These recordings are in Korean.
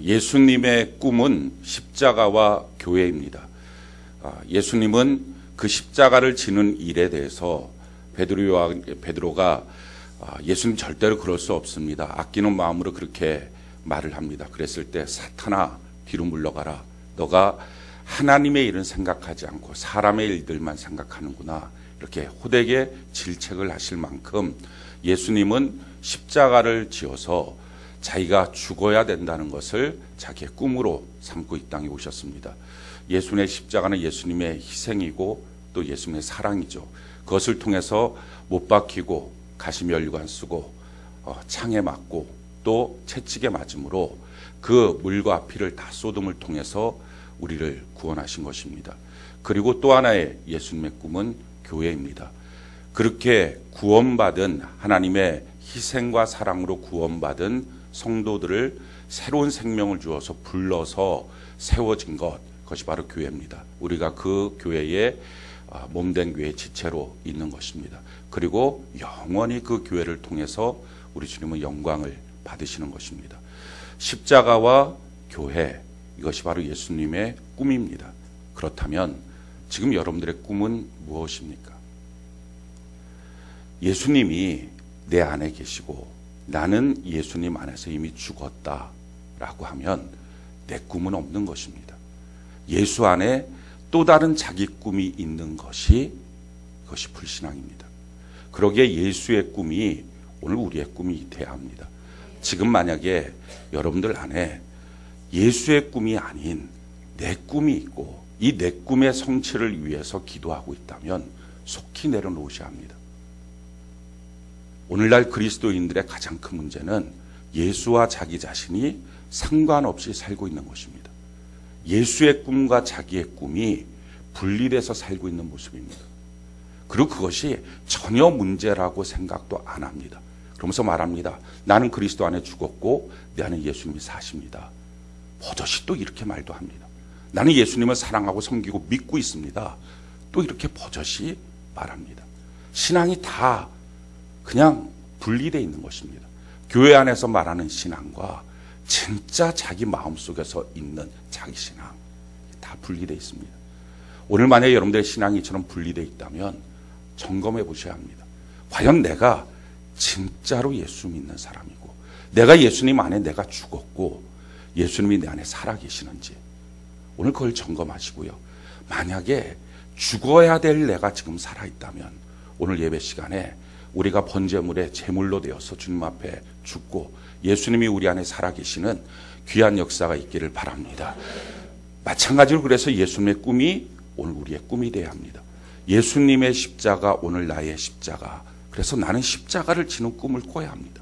예수님의 꿈은 십자가와 교회입니다. 예수님은 그 십자가를 지는 일에 대해서 베드로가 예수님 절대로 그럴 수 없습니다. 아끼는 마음으로 그렇게 말을 합니다. 그랬을 때 사탄아 뒤로 물러가라. 너가 하나님의 일은 생각하지 않고 사람의 일들만 생각하는구나. 이렇게 호되게 질책을 하실 만큼 예수님은 십자가를 지어서 자기가 죽어야 된다는 것을 자기의 꿈으로 삼고 이 땅에 오셨습니다. 예수님의 십자가는 예수님의 희생이고 또 예수님의 사랑이죠. 그것을 통해서 못 박히고 가시면류관 쓰고 창에 맞고 또 채찍에 맞음으로 그 물과 피를 다 쏟음을 통해서 우리를 구원하신 것입니다. 그리고 또 하나의 예수님의 꿈은 교회입니다. 그렇게 구원받은 하나님의 희생과 사랑으로 구원받은 성도들을 새로운 생명을 주어서 불러서 세워진 것, 그것이 바로 교회입니다. 우리가 그 교회의 몸된 교회의 지체로 있는 것입니다. 그리고 영원히 그 교회를 통해서 우리 주님은 영광을 받으시는 것입니다. 십자가와 교회, 이것이 바로 예수님의 꿈입니다. 그렇다면 지금 여러분들의 꿈은 무엇입니까? 예수님이 내 안에 계시고 나는 예수님 안에서 이미 죽었다라고 하면 내 꿈은 없는 것입니다. 예수 안에 또 다른 자기 꿈이 있는 것이 그것이 불신앙입니다. 그러기에 예수의 꿈이 오늘 우리의 꿈이 돼야 합니다. 지금 만약에 여러분들 안에 예수의 꿈이 아닌 내 꿈이 있고 이 내 꿈의 성취를 위해서 기도하고 있다면 속히 내려놓으셔야 합니다. 오늘날 그리스도인들의 가장 큰 문제는 예수와 자기 자신이 상관없이 살고 있는 것입니다. 예수의 꿈과 자기의 꿈이 분리돼서 살고 있는 모습입니다. 그리고 그것이 전혀 문제라고 생각도 안 합니다. 그러면서 말합니다. 나는 그리스도 안에 죽었고 내 안에 예수님이 사십니다. 버젓이 또 이렇게 말도 합니다. 나는 예수님을 사랑하고 섬기고 믿고 있습니다. 또 이렇게 버젓이 말합니다. 신앙이 다 그냥 분리되어 있는 것입니다. 교회 안에서 말하는 신앙과 진짜 자기 마음속에서 있는 자기 신앙 다 분리되어 있습니다. 오늘 만약에 여러분들의 신앙이 이처럼 분리되어 있다면 점검해 보셔야 합니다. 과연 내가 진짜로 예수 믿는 사람이고 내가 예수님 안에 내가 죽었고 예수님이 내 안에 살아계시는지 오늘 그걸 점검하시고요. 만약에 죽어야 될 내가 지금 살아있다면 오늘 예배 시간에 우리가 번제물의 제물로 되어서 주님 앞에 죽고 예수님이 우리 안에 살아계시는 귀한 역사가 있기를 바랍니다. 마찬가지로 그래서 예수님의 꿈이 오늘 우리의 꿈이 되어야 합니다. 예수님의 십자가 오늘 나의 십자가. 그래서 나는 십자가를 지는 꿈을 꿔야 합니다.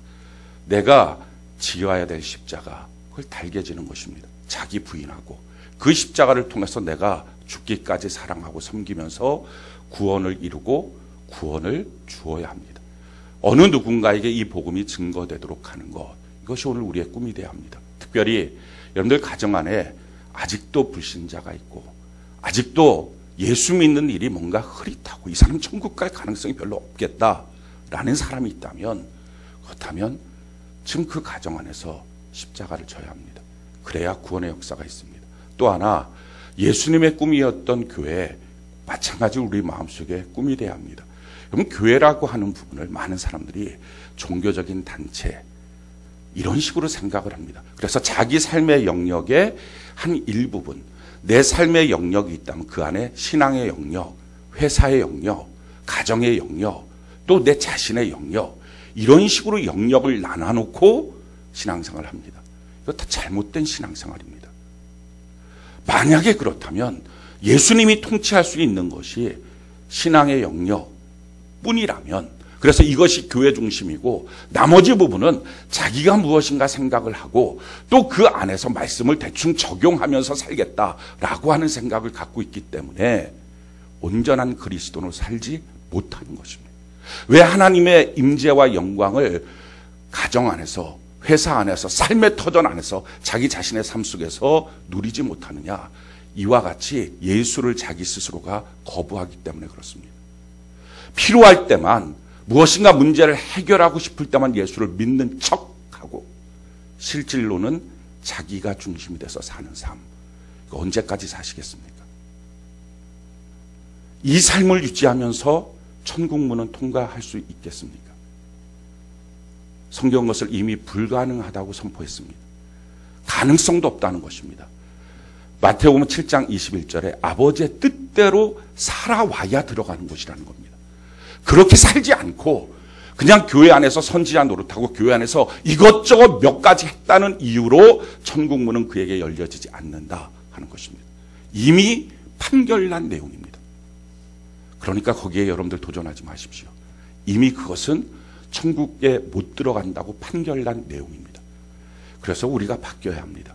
내가 지어야 될 십자가 그걸 달게 지는 것입니다. 자기 부인하고 그 십자가를 통해서 내가 죽기까지 사랑하고 섬기면서 구원을 이루고 구원을 주어야 합니다. 어느 누군가에게 이 복음이 증거되도록 하는 것, 이것이 오늘 우리의 꿈이 되어야 합니다. 특별히 여러분들 가정 안에 아직도 불신자가 있고 아직도 예수 믿는 일이 뭔가 흐릿하고 이 사람 천국 갈 가능성이 별로 없겠다라는 사람이 있다면 그렇다면 지금 그 가정 안에서 십자가를 져야 합니다. 그래야 구원의 역사가 있습니다. 또 하나 예수님의 꿈이었던 교회 마찬가지로 우리 마음속에 꿈이 되어야 합니다. 그럼 교회라고 하는 부분을 많은 사람들이 종교적인 단체 이런 식으로 생각을 합니다. 그래서 자기 삶의 영역의 한 일부분 내 삶의 영역이 있다면 그 안에 신앙의 영역, 회사의 영역, 가정의 영역, 또 내 자신의 영역 이런 식으로 영역을 나눠놓고 신앙생활을 합니다. 이거 다 잘못된 신앙생활입니다. 만약에 그렇다면 예수님이 통치할 수 있는 것이 신앙의 영역뿐이라면 그래서 이것이 교회 중심이고 나머지 부분은 자기가 무엇인가 생각을 하고 또 그 안에서 말씀을 대충 적용하면서 살겠다라고 하는 생각을 갖고 있기 때문에 온전한 그리스도로 살지 못하는 것입니다. 왜 하나님의 임재와 영광을 가정 안에서 회사 안에서 삶의 터전 안에서 자기 자신의 삶 속에서 누리지 못하느냐. 이와 같이 예수를 자기 스스로가 거부하기 때문에 그렇습니다. 필요할 때만 무엇인가 문제를 해결하고 싶을 때만 예수를 믿는 척하고 실질로는 자기가 중심이 돼서 사는 삶, 이거 언제까지 사시겠습니까? 이 삶을 유지하면서 천국문은 통과할 수 있겠습니까? 성경 것을 이미 불가능하다고 선포했습니다. 가능성도 없다는 것입니다. 마태복음 7장 21절에 아버지의 뜻대로 살아와야 들어가는 곳이라는 겁니다. 그렇게 살지 않고 그냥 교회 안에서 선지자 노릇하고 교회 안에서 이것저것 몇 가지 했다는 이유로 천국문은 그에게 열려지지 않는다 하는 것입니다. 이미 판결난 내용입니다. 그러니까 거기에 여러분들 도전하지 마십시오. 이미 그것은 천국에 못 들어간다고 판결난 내용입니다. 그래서 우리가 바뀌어야 합니다.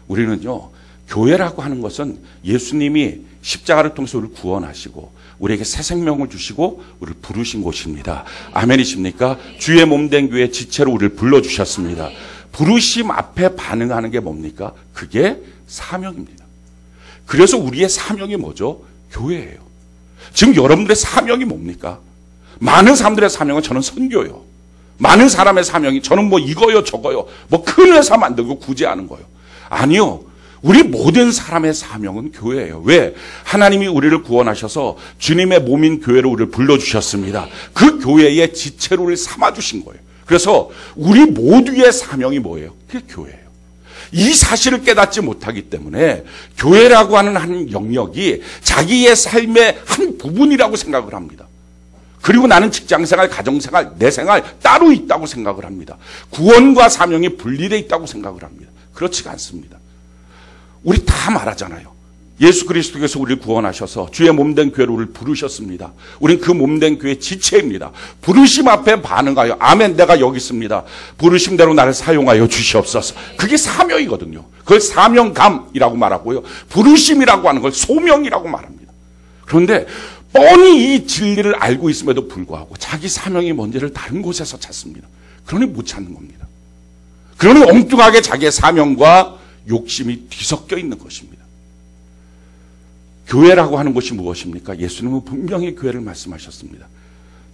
우리는요, 교회라고 하는 것은 예수님이 십자가를 통해서 우리를 구원하시고 우리에게 새 생명을 주시고 우리를 부르신 곳입니다. 아멘이십니까? 주의 몸된 교회 지체로 우리를 불러주셨습니다. 부르심 앞에 반응하는 게 뭡니까? 그게 사명입니다. 그래서 우리의 사명이 뭐죠? 교회예요. 지금 여러분들의 사명이 뭡니까? 많은 사람들의 사명은 저는 선교요. 많은 사람의 사명이 저는 뭐 이거요 저거요. 뭐 큰 회사 만들고 구제하는 거요. 아니요. 우리 모든 사람의 사명은 교회예요. 왜? 하나님이 우리를 구원하셔서 주님의 몸인 교회로 우리를 불러주셨습니다. 그 교회의 지체로 우리를 삼아주신 거예요. 그래서 우리 모두의 사명이 뭐예요? 그게 교회예요. 이 사실을 깨닫지 못하기 때문에 교회라고 하는 한 영역이 자기의 삶의 한 부분이라고 생각을 합니다. 그리고 나는 직장생활, 가정생활, 내 생활 따로 있다고 생각을 합니다. 구원과 사명이 분리되어 있다고 생각을 합니다. 그렇지가 않습니다. 우리 다 말하잖아요. 예수 그리스도께서 우리를 구원하셔서 주의 몸된 교회로 우리를 부르셨습니다. 우린 그 몸된 교회 지체입니다. 부르심 앞에 반응하여 아멘 내가 여기 있습니다. 부르심대로 나를 사용하여 주시옵소서. 그게 사명이거든요. 그걸 사명감이라고 말하고요. 부르심이라고 하는 걸 소명이라고 말합니다. 그런데 뻔히 이 진리를 알고 있음에도 불구하고 자기 사명이 뭔지를 다른 곳에서 찾습니다. 그러니 못 찾는 겁니다. 그러니 엉뚱하게 자기의 사명과 욕심이 뒤섞여 있는 것입니다. 교회라고 하는 것이 무엇입니까? 예수님은 분명히 교회를 말씀하셨습니다.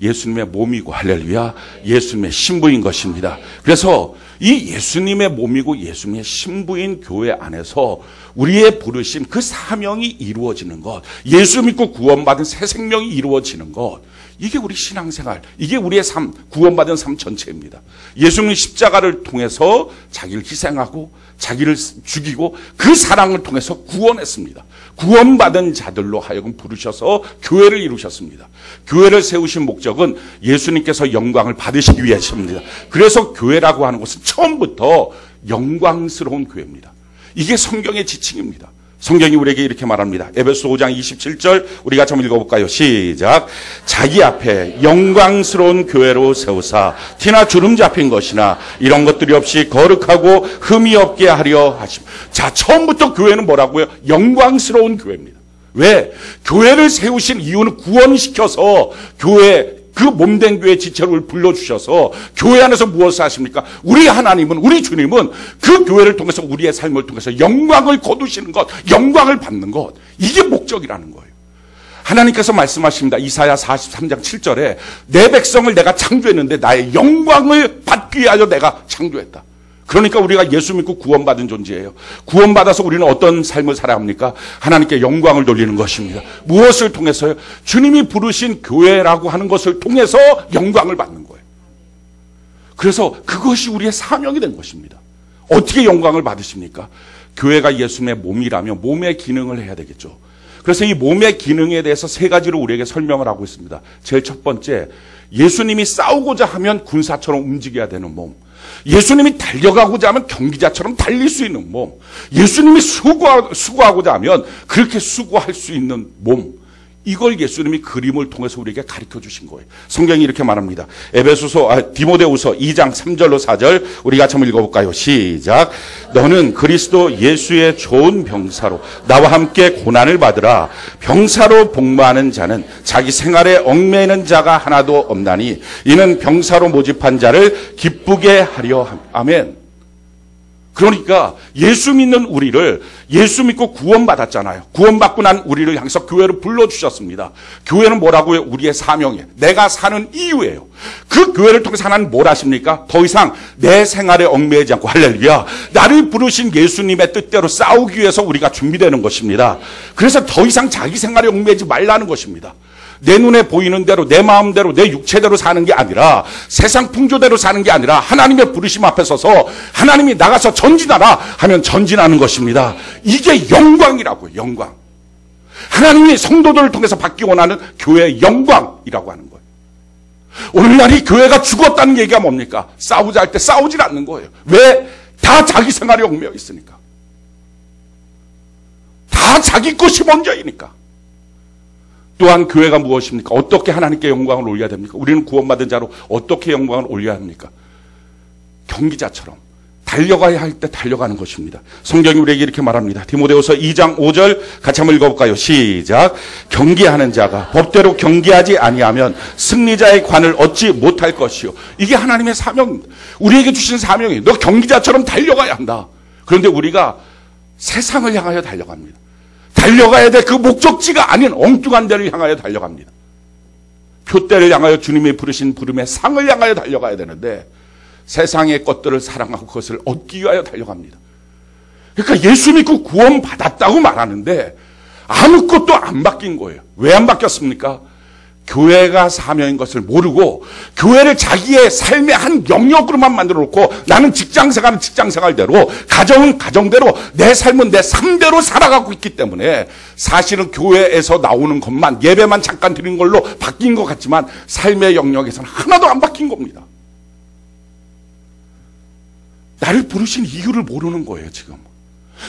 예수님의 몸이고 할렐루야 예수님의 신부인 것입니다. 그래서 이 예수님의 몸이고 예수님의 신부인 교회 안에서 우리의 부르심 그 사명이 이루어지는 것, 예수 믿고 구원받은 새 생명이 이루어지는 것, 이게 우리 신앙생활, 이게 우리의 삶, 구원받은 삶 전체입니다. 예수님은 십자가를 통해서 자기를 희생하고 자기를 죽이고 그 사랑을 통해서 구원했습니다. 구원받은 자들로 하여금 부르셔서 교회를 이루셨습니다. 교회를 세우신 목적은 예수님께서 영광을 받으시기 위해서입니다. 그래서 교회라고 하는 것은 처음부터 영광스러운 교회입니다. 이게 성경의 지칭입니다. 성경이 우리에게 이렇게 말합니다. 에베소 5장 27절 우리 같이 한번 읽어볼까요? 시작. 자기 앞에 영광스러운 교회로 세우사 티나 주름 잡힌 것이나 이런 것들이 없이 거룩하고 흠이 없게 하려 하심. 자, 처음부터 교회는 뭐라고요? 영광스러운 교회입니다. 왜? 교회를 세우신 이유는 구원시켜서 교회 그 몸된 교회 지체를 불러주셔서 교회 안에서 무엇을 하십니까? 우리 하나님은, 우리 주님은 그 교회를 통해서 우리의 삶을 통해서 영광을 거두시는 것, 영광을 받는 것, 이게 목적이라는 거예요. 하나님께서 말씀하십니다. 이사야 43장 7절에 내 백성을 내가 창조했는데 나의 영광을 받기 위하여 내가 창조했다. 그러니까 우리가 예수 믿고 구원받은 존재예요. 구원받아서 우리는 어떤 삶을 살아야 합니까? 하나님께 영광을 돌리는 것입니다. 무엇을 통해서요? 주님이 부르신 교회라고 하는 것을 통해서 영광을 받는 거예요. 그래서 그것이 우리의 사명이 된 것입니다. 어떻게 영광을 받으십니까? 교회가 예수님의 몸이라면 몸의 기능을 해야 되겠죠. 그래서 이 몸의 기능에 대해서 세 가지로 우리에게 설명을 하고 있습니다. 제일 첫 번째, 예수님이 싸우고자 하면 군사처럼 움직여야 되는 몸. 예수님이 달려가고자 하면 경기자처럼 달릴 수 있는 몸. 예수님이 수고하고자 하면 그렇게 수고할 수 있는 몸. 이걸 예수님이 그림을 통해서 우리에게 가르쳐 주신 거예요. 성경이 이렇게 말합니다. 디모데후서 2장 3절로 4절 우리 같이 한번 읽어볼까요? 시작. 너는 그리스도 예수의 좋은 병사로 나와 함께 고난을 받으라. 병사로 복무하는 자는 자기 생활에 얽매이는 자가 하나도 없나니 이는 병사로 모집한 자를 기쁘게 하려 함. 아멘. 그러니까 예수 믿는 우리를, 예수 믿고 구원받았잖아요. 구원받고 난 우리를 향해서 교회로 불러주셨습니다. 교회는 뭐라고요? 우리의 사명이에요. 내가 사는 이유예요. 그 교회를 통해서 하나님 뭘 하십니까? 더 이상 내 생활에 얽매이지 않고, 할렐루야, 나를 부르신 예수님의 뜻대로 싸우기 위해서 우리가 준비되는 것입니다. 그래서 더 이상 자기 생활에 얽매이지 말라는 것입니다. 내 눈에 보이는 대로, 내 마음대로, 내 육체대로 사는 게 아니라, 세상 풍조대로 사는 게 아니라 하나님의 부르심 앞에 서서 하나님이 나가서 전진하라 하면 전진하는 것입니다. 이게 영광이라고요. 영광. 하나님이 성도들을 통해서 받기 원하는 교회의 영광이라고 하는 거예요. 오늘날 이 교회가 죽었다는 얘기가 뭡니까? 싸우자 할 때 싸우질 않는 거예요. 왜? 다 자기 생활에 얽매여 있으니까. 다 자기 것이 먼저이니까. 또한 교회가 무엇입니까? 어떻게 하나님께 영광을 올려야 됩니까? 우리는 구원받은 자로 어떻게 영광을 올려야 합니까? 경기자처럼 달려가야 할 때 달려가는 것입니다. 성경이 우리에게 이렇게 말합니다. 디모데후서 2장 5절 같이 한번 읽어볼까요? 시작. 경기하는 자가 법대로 경기하지 아니하면 승리자의 관을 얻지 못할 것이요. 이게 하나님의 사명입니다. 우리에게 주신 사명이에요. 너 경기자처럼 달려가야 한다. 그런데 우리가 세상을 향하여 달려갑니다. 달려가야 될 그 목적지가 아닌 엉뚱한 데를 향하여 달려갑니다. 표대를 향하여 주님이 부르신 부름의 상을 향하여 달려가야 되는데 세상의 것들을 사랑하고 그것을 얻기 위하여 달려갑니다. 그러니까 예수 믿고 구원받았다고 말하는데 아무것도 안 바뀐 거예요. 왜 안 바뀌었습니까? 교회가 사명인 것을 모르고 교회를 자기의 삶의 한 영역으로만 만들어 놓고 나는 직장생활은 직장생활대로, 가정은 가정대로, 내 삶은 내 삶대로 살아가고 있기 때문에 사실은 교회에서 나오는 것만, 예배만 잠깐 드린 걸로 바뀐 것 같지만 삶의 영역에서는 하나도 안 바뀐 겁니다. 나를 부르신 이유를 모르는 거예요, 지금.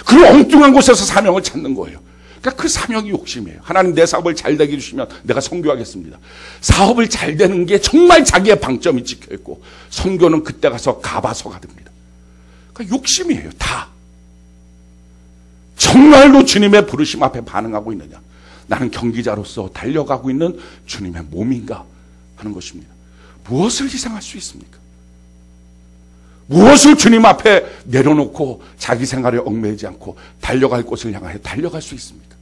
그 엉뚱한 곳에서 사명을 찾는 거예요. 그러니까 그 사명이 욕심이에요. 하나님 내 사업을 잘 되게 해주시면 내가 선교하겠습니다. 사업을 잘 되는 게 정말 자기의 방점이 찍혀있고 선교는 그때 가서 가봐서가 됩니다. 그러니까 욕심이에요. 다. 정말로 주님의 부르심 앞에 반응하고 있느냐. 나는 경기자로서 달려가고 있는 주님의 몸인가 하는 것입니다. 무엇을 희생할 수 있습니까? 무엇을 주님 앞에 내려놓고 자기 생활에 얽매이지 않고 달려갈 곳을 향하여 달려갈 수 있습니까?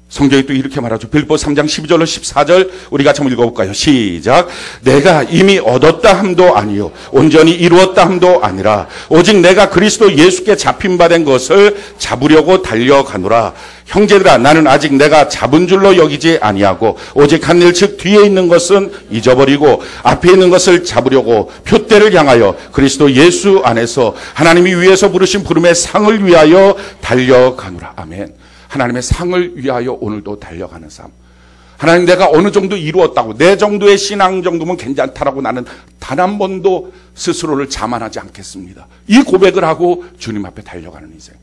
성경이 또 이렇게 말하죠. 빌립보 3장 12절로 14절 우리 같이 한번 읽어볼까요? 시작. 내가 이미 얻었다 함도 아니요 온전히 이루었다 함도 아니라 오직 내가 그리스도 예수께 잡힌 바 된 것을 잡으려고 달려가노라. 형제들아, 나는 아직 내가 잡은 줄로 여기지 아니하고 오직 한 일 즉 뒤에 있는 것은 잊어버리고 앞에 있는 것을 잡으려고 표대를 향하여 그리스도 예수 안에서 하나님이 위에서 부르신 부름의 상을 위하여 달려가노라. 아멘. 하나님의 상을 위하여 오늘도 달려가는 삶. 하나님, 내가 어느 정도 이루었다고, 내 정도의 신앙 정도면 괜찮다라고 나는 단 한 번도 스스로를 자만하지 않겠습니다. 이 고백을 하고 주님 앞에 달려가는 인생.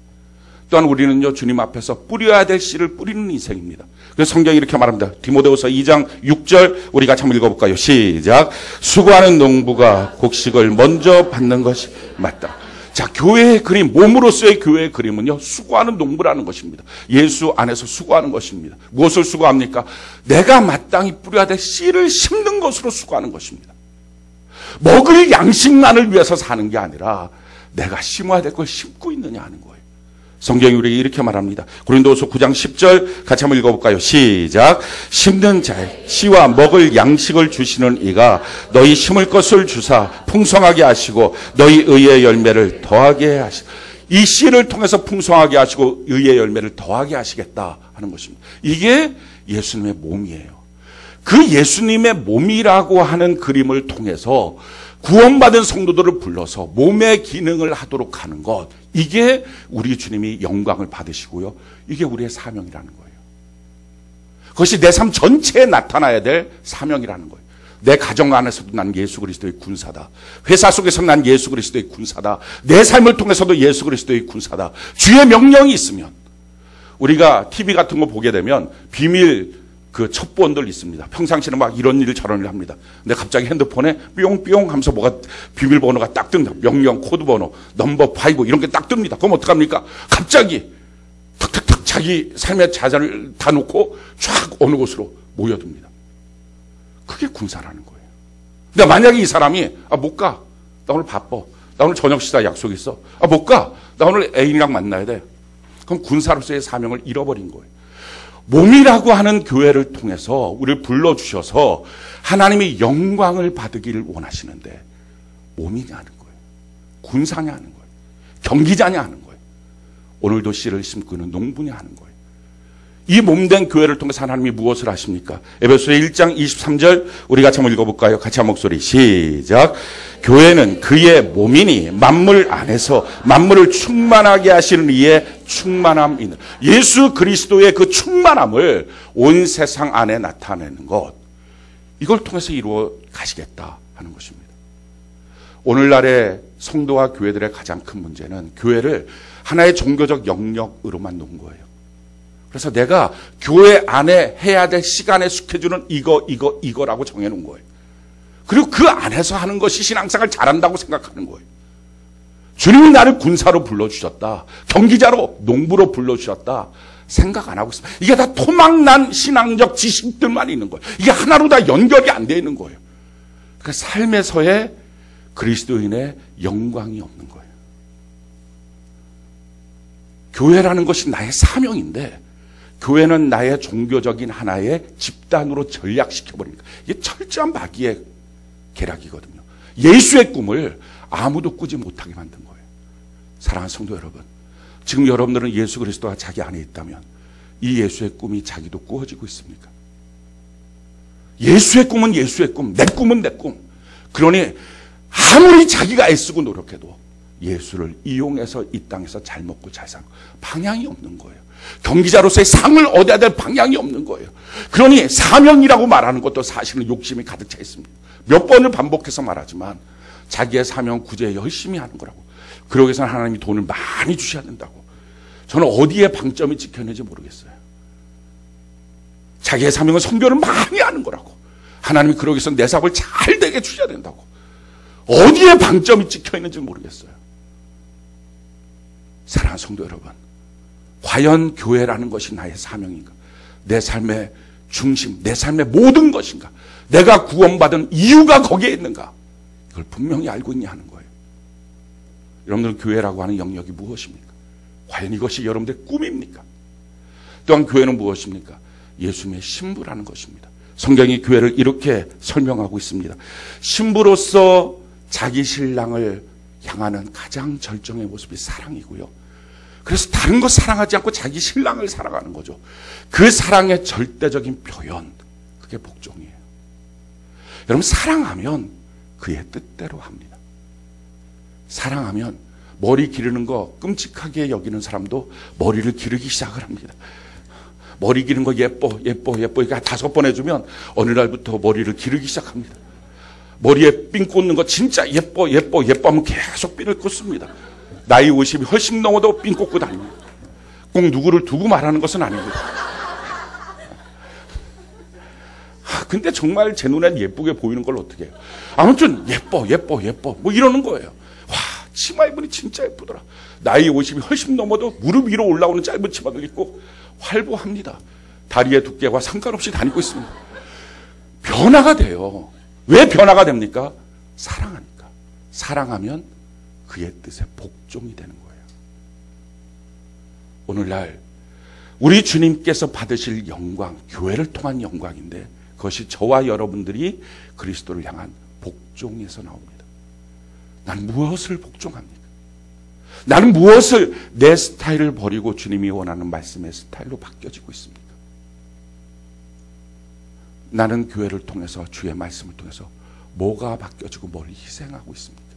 또한 우리는요, 주님 앞에서 뿌려야 될 씨를 뿌리는 인생입니다. 그래서 성경이 이렇게 말합니다. 디모데후서 2장 6절 우리 같이 한번 읽어볼까요? 시작. 수고하는 농부가 곡식을 먼저 받는 것이 맞다. 자, 교회의 그림, 몸으로서의 교회의 그림은요, 수고하는 농부라는 것입니다. 예수 안에서 수고하는 것입니다. 무엇을 수고합니까? 내가 마땅히 뿌려야 될 씨를 심는 것으로 수고하는 것입니다. 먹을 양식만을 위해서 사는 게 아니라 내가 심어야 될 걸 심고 있느냐 하는 거예요. 성경이 우리에게 이렇게 말합니다. 고린도후서 9장 10절 같이 한번 읽어볼까요? 시작. 심는 자의 씨와 먹을 양식을 주시는 이가 너희 심을 것을 주사 풍성하게 하시고 너희 의의 열매를 더하게 하시고, 이 씨를 통해서 풍성하게 하시고 의의 열매를 더하게 하시겠다 하는 것입니다. 이게 예수님의 몸이에요. 그 예수님의 몸이라고 하는 그림을 통해서 구원받은 성도들을 불러서 몸의 기능을 하도록 하는 것, 이게 우리 주님이 영광을 받으시고요, 이게 우리의 사명이라는 거예요. 그것이 내 삶 전체에 나타나야 될 사명이라는 거예요. 내 가정 안에서도 난 예수 그리스도의 군사다. 회사 속에서 난 예수 그리스도의 군사다. 내 삶을 통해서도 예수 그리스도의 군사다. 주의 명령이 있으면, 우리가 TV 같은 거 보게 되면 비밀 그 첩보원들 있습니다. 평상시에는 막 이런 일 저런 일 합니다. 근데 갑자기 핸드폰에 뿅뿅 하면서 뭐가 비밀번호가 딱 뜬다. 명령, 코드번호, 넘버 5 이런 게 딱 뜹니다. 그럼 어떡합니까? 갑자기 탁탁탁 자기 삶의 자산을 다 놓고 쫙 어느 곳으로 모여듭니다. 그게 군사라는 거예요. 근데 만약에 이 사람이 못 가. 나 오늘 바빠. 나 오늘 저녁 식사 약속 있어. 못 가. 나 오늘 애인이랑 만나야 돼. 그럼 군사로서의 사명을 잃어버린 거예요. 몸이라고 하는 교회를 통해서 우리를 불러주셔서 하나님이 영광을 받으기를 원하시는데 몸이냐 하는 거예요. 군사냐 하는 거예요. 경기자냐 하는 거예요. 오늘도 씨를 심고 있는 농부냐 하는 거예요. 이 몸된 교회를 통해서 하나님이 무엇을 하십니까? 에베소서 1장 23절 우리 같이 한번 읽어볼까요? 같이 한 목소리 시작. 교회는 그의 몸이니 만물 안에서 만물을 충만하게 하시는 이의 충만함이니 예수 그리스도의 그 충만함을 온 세상 안에 나타내는 것, 이걸 통해서 이루어 가시겠다 하는 것입니다. 오늘날의 성도와 교회들의 가장 큰 문제는 교회를 하나의 종교적 영역으로만 놓은 거예요. 그래서 내가 교회 안에 해야 될 시간의 스케줄은 이거라고 정해놓은 거예요. 그리고 그 안에서 하는 것이 신앙생활 잘한다고 생각하는 거예요. 주님이 나를 군사로 불러주셨다. 경기자로, 농부로 불러주셨다. 생각 안 하고 있습니다. 이게 다 토막난 신앙적 지식들만 있는 거예요. 이게 하나로 다 연결이 안 되어 있는 거예요. 그러니까 삶에서의 그리스도인의 영광이 없는 거예요. 교회라는 것이 나의 사명인데 교회는 나의 종교적인 하나의 집단으로 전락시켜버리니까 이게 철저한 마귀의 계략이거든요. 예수의 꿈을 아무도 꾸지 못하게 만든 거예요. 사랑하는 성도 여러분, 지금 여러분들은 예수 그리스도가 자기 안에 있다면 이 예수의 꿈이 자기도 꾸어지고 있습니까? 예수의 꿈은 예수의 꿈, 내 꿈은 내 꿈. 그러니 아무리 자기가 애쓰고 노력해도 예수를 이용해서 이 땅에서 잘 먹고 잘 살고 방향이 없는 거예요. 경기자로서의 상을 얻어야 될 방향이 없는 거예요. 그러니 사명이라고 말하는 것도 사실은 욕심이 가득 차 있습니다. 몇 번을 반복해서 말하지만 자기의 사명 구제에 열심히 하는 거라고. 그러기 위해서는 하나님이 돈을 많이 주셔야 된다고. 저는 어디에 방점이 찍혔는지 모르겠어요. 자기의 사명은 선교를 많이 하는 거라고. 하나님이 그러기 위해서 내 사업을 잘 되게 주셔야 된다고. 어디에 방점이 찍혀 있는지 모르겠어요. 사랑하는 성도 여러분, 과연 교회라는 것이 나의 사명인가? 내 삶의 중심, 내 삶의 모든 것인가? 내가 구원받은 이유가 거기에 있는가? 이걸 분명히 알고 있냐 하는 거예요. 여러분들 교회라고 하는 영역이 무엇입니까? 과연 이것이 여러분들의 꿈입니까? 또한 교회는 무엇입니까? 예수님의 신부라는 것입니다. 성경이 교회를 이렇게 설명하고 있습니다. 신부로서 자기 신랑을 향하는 가장 절정의 모습이 사랑이고요. 그래서 다른 거 사랑하지 않고 자기 신랑을 사랑하는 거죠. 그 사랑의 절대적인 표현, 그게 복종이에요. 여러분, 사랑하면 그의 뜻대로 합니다. 사랑하면 머리 기르는 거 끔찍하게 여기는 사람도 머리를 기르기 시작을 합니다. 머리 기르는 거 예뻐 이렇게 5번 해주면 어느 날부터 머리를 기르기 시작합니다. 머리에 핀 꽂는 거 진짜 예뻐 하면 계속 핀을 꽂습니다. 나이 50이 훨씬 넘어도 핀 꽂고 다닙니다. 꼭 누구를 두고 말하는 것은 아니고요. 근데 정말 제 눈엔 예쁘게 보이는 걸 어떻게 해요? 아무튼 예뻐 뭐 이러는 거예요. 와, 치마 입으니 진짜 예쁘더라. 나이 50이 훨씬 넘어도 무릎 위로 올라오는 짧은 치마를 입고 활보합니다. 다리의 두께와 상관없이 다니고 있습니다. 변화가 돼요. 왜 변화가 됩니까? 사랑하니까. 사랑하면 그의 뜻에 복종이 되는 거예요. 오늘날 우리 주님께서 받으실 영광, 교회를 통한 영광인데 그것이 저와 여러분들이 그리스도를 향한 복종에서 나옵니다. 나는 무엇을 복종합니까? 나는 무엇을 내 스타일을 버리고 주님이 원하는 말씀의 스타일로 바뀌어지고 있습니까? 나는 교회를 통해서 주의 말씀을 통해서 뭐가 바뀌어지고 뭘 희생하고 있습니까?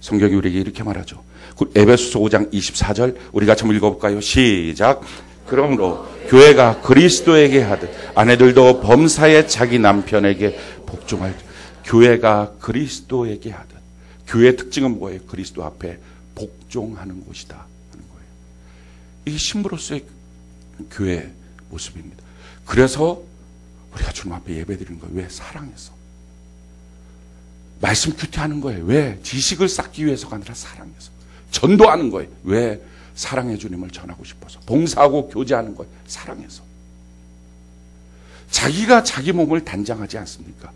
성경이 우리에게 이렇게 말하죠. 에베소서 5장 24절 우리 같이 한번 읽어볼까요? 시작. 그러므로 교회가 그리스도에게 하듯 아내들도 범사에 자기 남편에게 복종할. 교회가 그리스도에게 하듯. 교회의 특징은 뭐예요? 그리스도 앞에 복종하는 곳이다 하는 거예요. 이게 신부로서의 교회의 모습입니다. 그래서 우리가 주님 앞에 예배드리는 거예요. 왜? 사랑해서. 말씀 큐티하는 거예요. 왜? 지식을 쌓기 위해서가 아니라 사랑해서. 전도하는 거예요. 왜? 사랑의 주님을 전하고 싶어서. 봉사하고 교제하는 거예요. 사랑해서. 자기가 자기 몸을 단장하지 않습니까?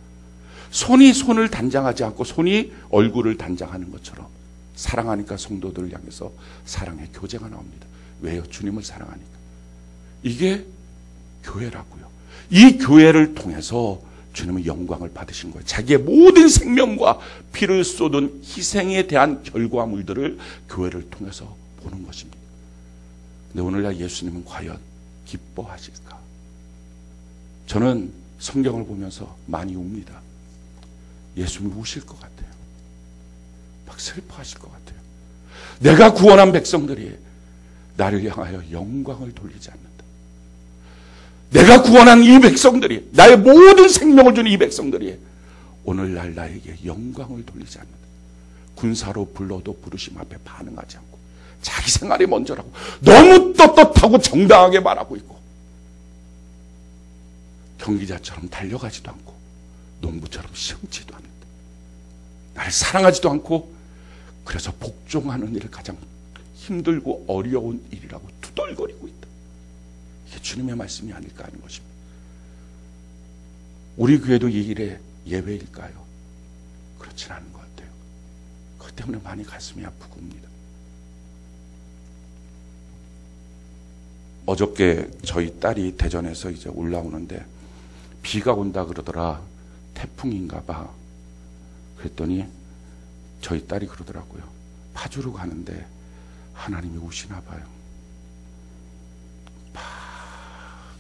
손이 손을 단장하지 않고 손이 얼굴을 단장하는 것처럼 사랑하니까 성도들을 향해서 사랑의 교제가 나옵니다. 왜요? 주님을 사랑하니까. 이게 교회라고요. 이 교회를 통해서 주님은 영광을 받으신 거예요. 자기의 모든 생명과 피를 쏟은 희생에 대한 결과물들을 교회를 통해서 보는 것입니다. 근데 오늘날 예수님은 과연 기뻐하실까? 저는 성경을 보면서 많이 웁니다. 예수님이 우실 것 같아요. 막 슬퍼하실 것 같아요. 내가 구원한 백성들이 나를 향하여 영광을 돌리지 않는다. 내가 구원한 이 백성들이, 나의 모든 생명을 준 이 백성들이 오늘날 나에게 영광을 돌리지 않는다. 군사로 불러도 부르심 앞에 반응하지 않고 자기 생활이 먼저라고 너무 떳떳하고 정당하게 말하고 있고, 경기자처럼 달려가지도 않고 농부처럼 심지도 않는다. 나를 사랑하지도 않고, 그래서 복종하는 일을 가장 힘들고 어려운 일이라고 투덜거리고 있다. 이게 주님의 말씀이 아닐까 하는 것입니다. 우리 교회도 이 일에 예외일까요? 그렇진 않은 것 같아요. 그것 때문에 많이 가슴이 아프고 옵니다. 어저께 저희 딸이 대전에서 이제 올라오는데 비가 온다 그러더라. 태풍인가 봐. 그랬더니 저희 딸이 그러더라고요. 파주로 가는데 하나님이 우시나 봐요.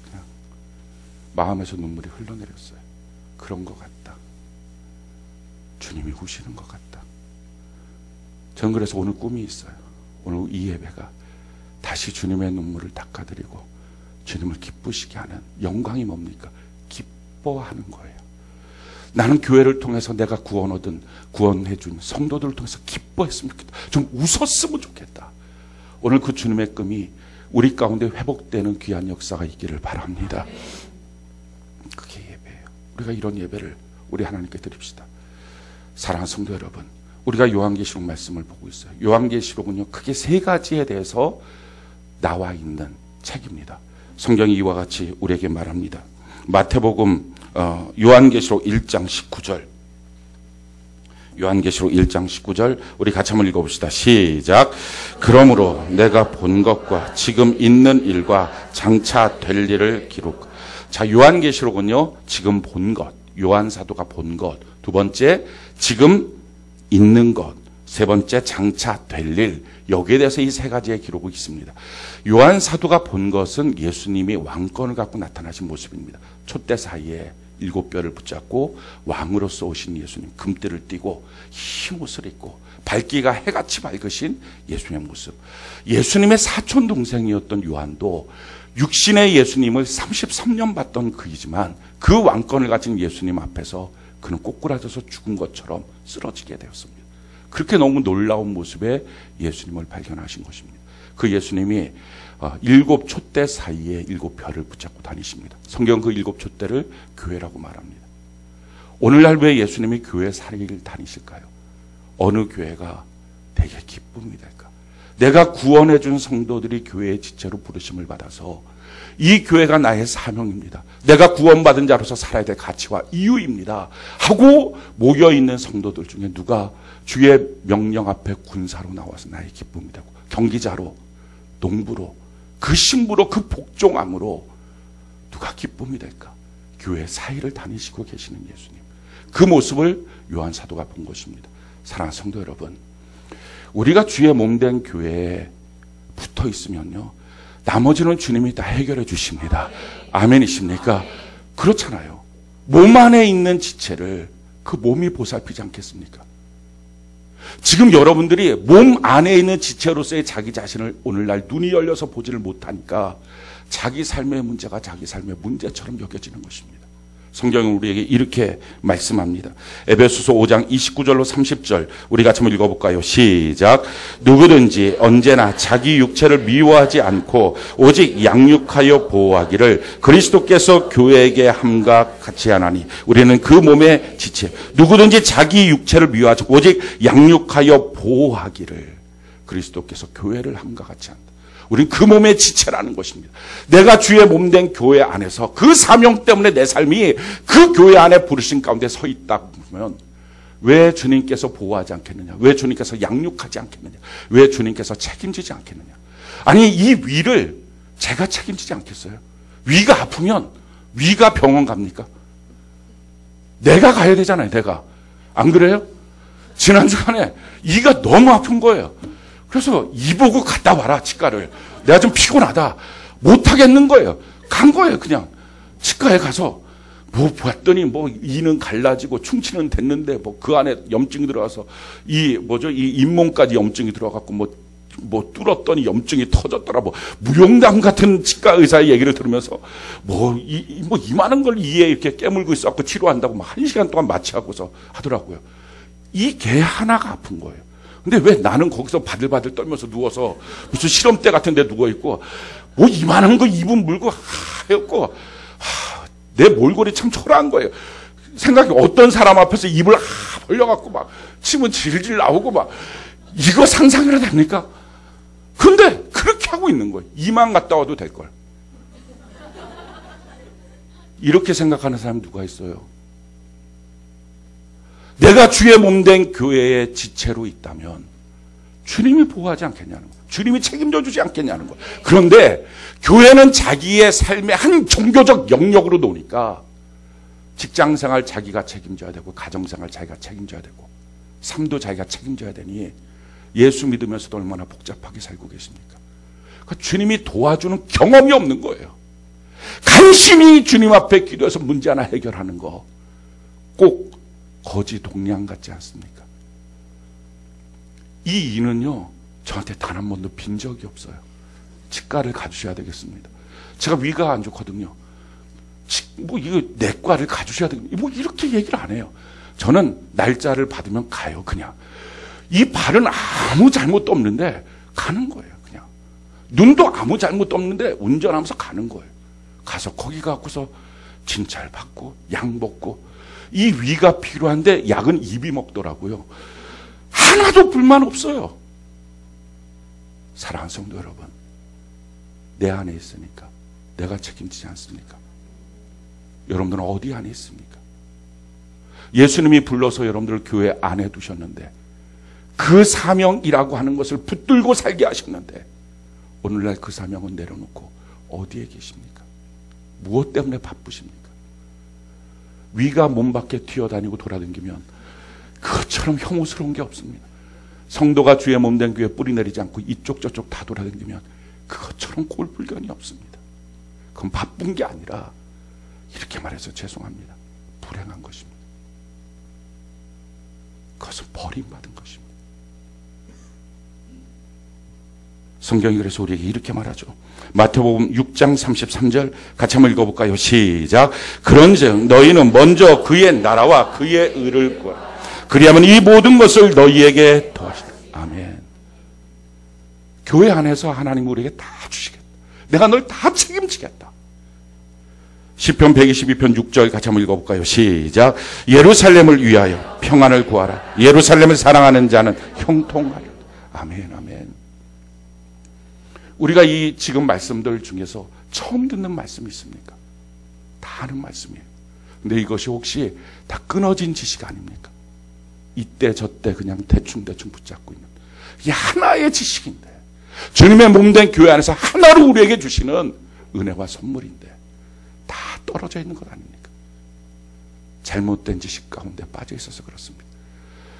그냥 마음에서 눈물이 흘러내렸어요. 그런 것 같다. 주님이 우시는 것 같다. 저는 그래서 오늘 꿈이 있어요. 오늘 이 예배가 다시 주님의 눈물을 닦아드리고 주님을 기쁘시게 하는, 영광이 뭡니까? 기뻐하는 거예요. 나는 교회를 통해서 내가 구원 얻은, 구원해준 성도들을 통해서 기뻐했으면 좋겠다. 좀 웃었으면 좋겠다. 오늘 그 주님의 꿈이 우리 가운데 회복되는 귀한 역사가 있기를 바랍니다. 그게 예배예요. 우리가 이런 예배를 우리 하나님께 드립시다. 사랑하는 성도 여러분, 우리가 요한계시록 말씀을 보고 있어요. 요한계시록은요, 크게 세 가지에 대해서 나와 있는 책입니다. 성경이 이와 같이 우리에게 말합니다. 마태복음 요한계시록 1장 19절, 요한계시록 1장 19절 우리 같이 한번 읽어봅시다. 시작. 그러므로 내가 본 것과 지금 있는 일과 장차 될 일을 기록. 자, 요한계시록은요, 지금 본 것, 요한 사도가 본 것, 두 번째 지금 있는 것, 세 번째 장차 될 일, 여기에 대해서 이 세 가지의 기록이 있습니다. 요한 사도가 본 것은 예수님이 왕권을 갖고 나타나신 모습입니다. 촛대 사이에 7뼈를 붙잡고 왕으로서 오신 예수님, 금띠를 띠고 흰 옷을 입고 밝기가 해같이 밝으신 예수님의 모습. 예수님의 사촌 동생이었던 요한도 육신의 예수님을 33년 봤던 그이지만 그 왕권을 가진 예수님 앞에서 그는 꼬꾸라져서 죽은 것처럼 쓰러지게 되었습니다. 그렇게 너무 놀라운 모습의 예수님을 발견하신 것입니다. 그 예수님이 7 촛대 사이에 7별을 붙잡고 다니십니다. 성경 그 7 촛대를 교회라고 말합니다. 오늘날 왜 예수님이 교회 사리를 다니실까요? 어느 교회가 되게 기쁨이 될까? 내가 구원해 준 성도들이 교회의 지체로 부르심을 받아서 이 교회가 나의 사명입니다. 내가 구원받은 자로서 살아야 될 가치와 이유입니다. 하고 모여있는 성도들 중에 누가 주의 명령 앞에 군사로 나와서 나의 기쁨이 되고, 경기자로, 농부로, 그 신부로, 그 복종함으로 누가 기쁨이 될까? 교회 사이를 다니시고 계시는 예수님. 그 모습을 요한 사도가 본 것입니다. 사랑하는 성도 여러분, 우리가 주의 몸된 교회에 붙어 있으면요, 나머지는 주님이 다 해결해 주십니다. 아멘이십니까? 그렇잖아요. 몸 안에 있는 지체를 그 몸이 보살피지 않겠습니까? 지금 여러분들이 몸 안에 있는 지체로서의 자기 자신을 오늘날 눈이 열려서 보지를 못하니까 자기 삶의 문제가 자기 삶의 문제처럼 여겨지는 것입니다. 성경은 우리에게 이렇게 말씀합니다. 에베소서 5장 29절로 30절 우리 같이 한번 읽어볼까요? 시작. 누구든지 언제나 자기 육체를 미워하지 않고 오직 양육하여 보호하기를 그리스도께서 교회에게 함과 같이 하나니 우리는 그 몸의 지체. 누구든지 자기 육체를 미워하지 않고 오직 양육하여 보호하기를 그리스도께서 교회를 함과 같이 한다. 우린 그 몸의 지체라는 것입니다. 내가 주의 몸된 교회 안에서 그 사명 때문에 내 삶이 그 교회 안에 부르신 가운데 서 있다고 보면 왜 주님께서 보호하지 않겠느냐? 왜 주님께서 양육하지 않겠느냐? 왜 주님께서 책임지지 않겠느냐? 아니, 이 위를 제가 책임지지 않겠어요? 위가 아프면 위가 병원 갑니까? 내가 가야 되잖아요, 내가. 안 그래요? 지난 주간에 이가 너무 아픈 거예요. 그래서 이 보고 갔다 와라, 치과를. 내가 좀 피곤하다. 못 하겠는 거예요. 간 거예요, 그냥. 치과에 가서 뭐 봤더니 뭐 이는 갈라지고 충치는 됐는데 뭐 그 안에 염증이 들어가서 이 잇몸까지 염증이 들어가고 뭐 뚫었더니 염증이 터졌더라. 뭐 무용담 같은 치과 의사의 얘기를 들으면서 뭐 이만한 걸 이에 이렇게 깨물고 있어갖고 치료한다고 막 1시간 동안 마취하고서 하더라고요. 이 개 하나가 아픈 거예요. 근데 왜 나는 거기서 바들바들 떨면서 누워서 무슨 실험대 같은 데 누워있고 뭐 이만한 거 입은 물고 하였고 내 몰골이 참 초라한 거예요. 생각해 어떤 사람 앞에서 입을 벌려갖고 막 침은 질질 나오고 막 이거 상상이라 됩니까? 근데 그렇게 하고 있는 거예요. 이만 갔다 와도 될 걸. 이렇게 생각하는 사람 누가 있어요? 내가 주의 몸된 교회의 지체로 있다면 주님이 보호하지 않겠냐는 거예요. 주님이 책임져 주지 않겠냐는 거예요. 그런데 교회는 자기의 삶의 한 종교적 영역으로 노니까 직장생활 자기가 책임져야 되고 가정생활 자기가 책임져야 되고 삶도 자기가 책임져야 되니 예수 믿으면서도 얼마나 복잡하게 살고 계십니까? 그러니까 주님이 도와주는 경험이 없는 거예요. 간신히 주님 앞에 기도해서 문제 하나 해결하는 거 꼭 거지 동량 같지 않습니까? 이 이는요 저한테 단 한 번도 빈 적이 없어요. 치과를 가주셔야 되겠습니다. 제가 위가 안 좋거든요. 뭐 이거 내과를 가주셔야 되겠습니다. 뭐 이렇게 얘기를 안 해요. 저는 날짜를 받으면 가요. 그냥 이 발은 아무 잘못도 없는데 가는 거예요. 그냥 눈도 아무 잘못도 없는데 운전하면서 가는 거예요. 가서 거기 가고서 진찰 받고 약 먹고 이 위가 필요한데 약은 입이 먹더라고요. 하나도 불만 없어요. 사랑하는 성도 여러분, 내 안에 있으니까 내가 책임지지 않습니까? 여러분들은 어디 안에 있습니까? 예수님이 불러서 여러분들을 교회 안에 두셨는데 그 사명이라고 하는 것을 붙들고 살게 하셨는데 오늘날 그 사명은 내려놓고 어디에 계십니까? 무엇 때문에 바쁘십니까? 위가 몸 밖에 튀어다니고 돌아다니면 그것처럼 혐오스러운 게 없습니다. 성도가 주의 몸된 교회에 뿌리 내리지 않고 이쪽 저쪽 다 돌아다니면 그것처럼 꼴불견이 없습니다. 그건 바쁜 게 아니라 이렇게 말해서 죄송합니다. 불행한 것입니다. 그것은 버림받은 것입니다. 성경이 그래서 우리에게 이렇게 말하죠. 마태복음 6장 33절 같이 한번 읽어볼까요? 시작. 그런즉 너희는 먼저 그의 나라와 그의 의를 구하라. 그리하면 이 모든 것을 너희에게 더하시라. 아멘. 교회 안에서 하나님 우리에게 다 주시겠다. 내가 널 다 책임지겠다. 시편 122편 6절 같이 한번 읽어볼까요? 시작. 예루살렘을 위하여 평안을 구하라. 예루살렘을 사랑하는 자는 형통하리라. 아멘, 아멘. 우리가 이 지금 말씀들 중에서 처음 듣는 말씀이 있습니까? 다 아는 말씀이에요. 근데 이것이 혹시 다 끊어진 지식 아닙니까? 이때 저때 그냥 대충대충 붙잡고 있는 이게 하나의 지식인데 주님의 몸된 교회 안에서 하나로 우리에게 주시는 은혜와 선물인데 다 떨어져 있는 것 아닙니까? 잘못된 지식 가운데 빠져 있어서 그렇습니다.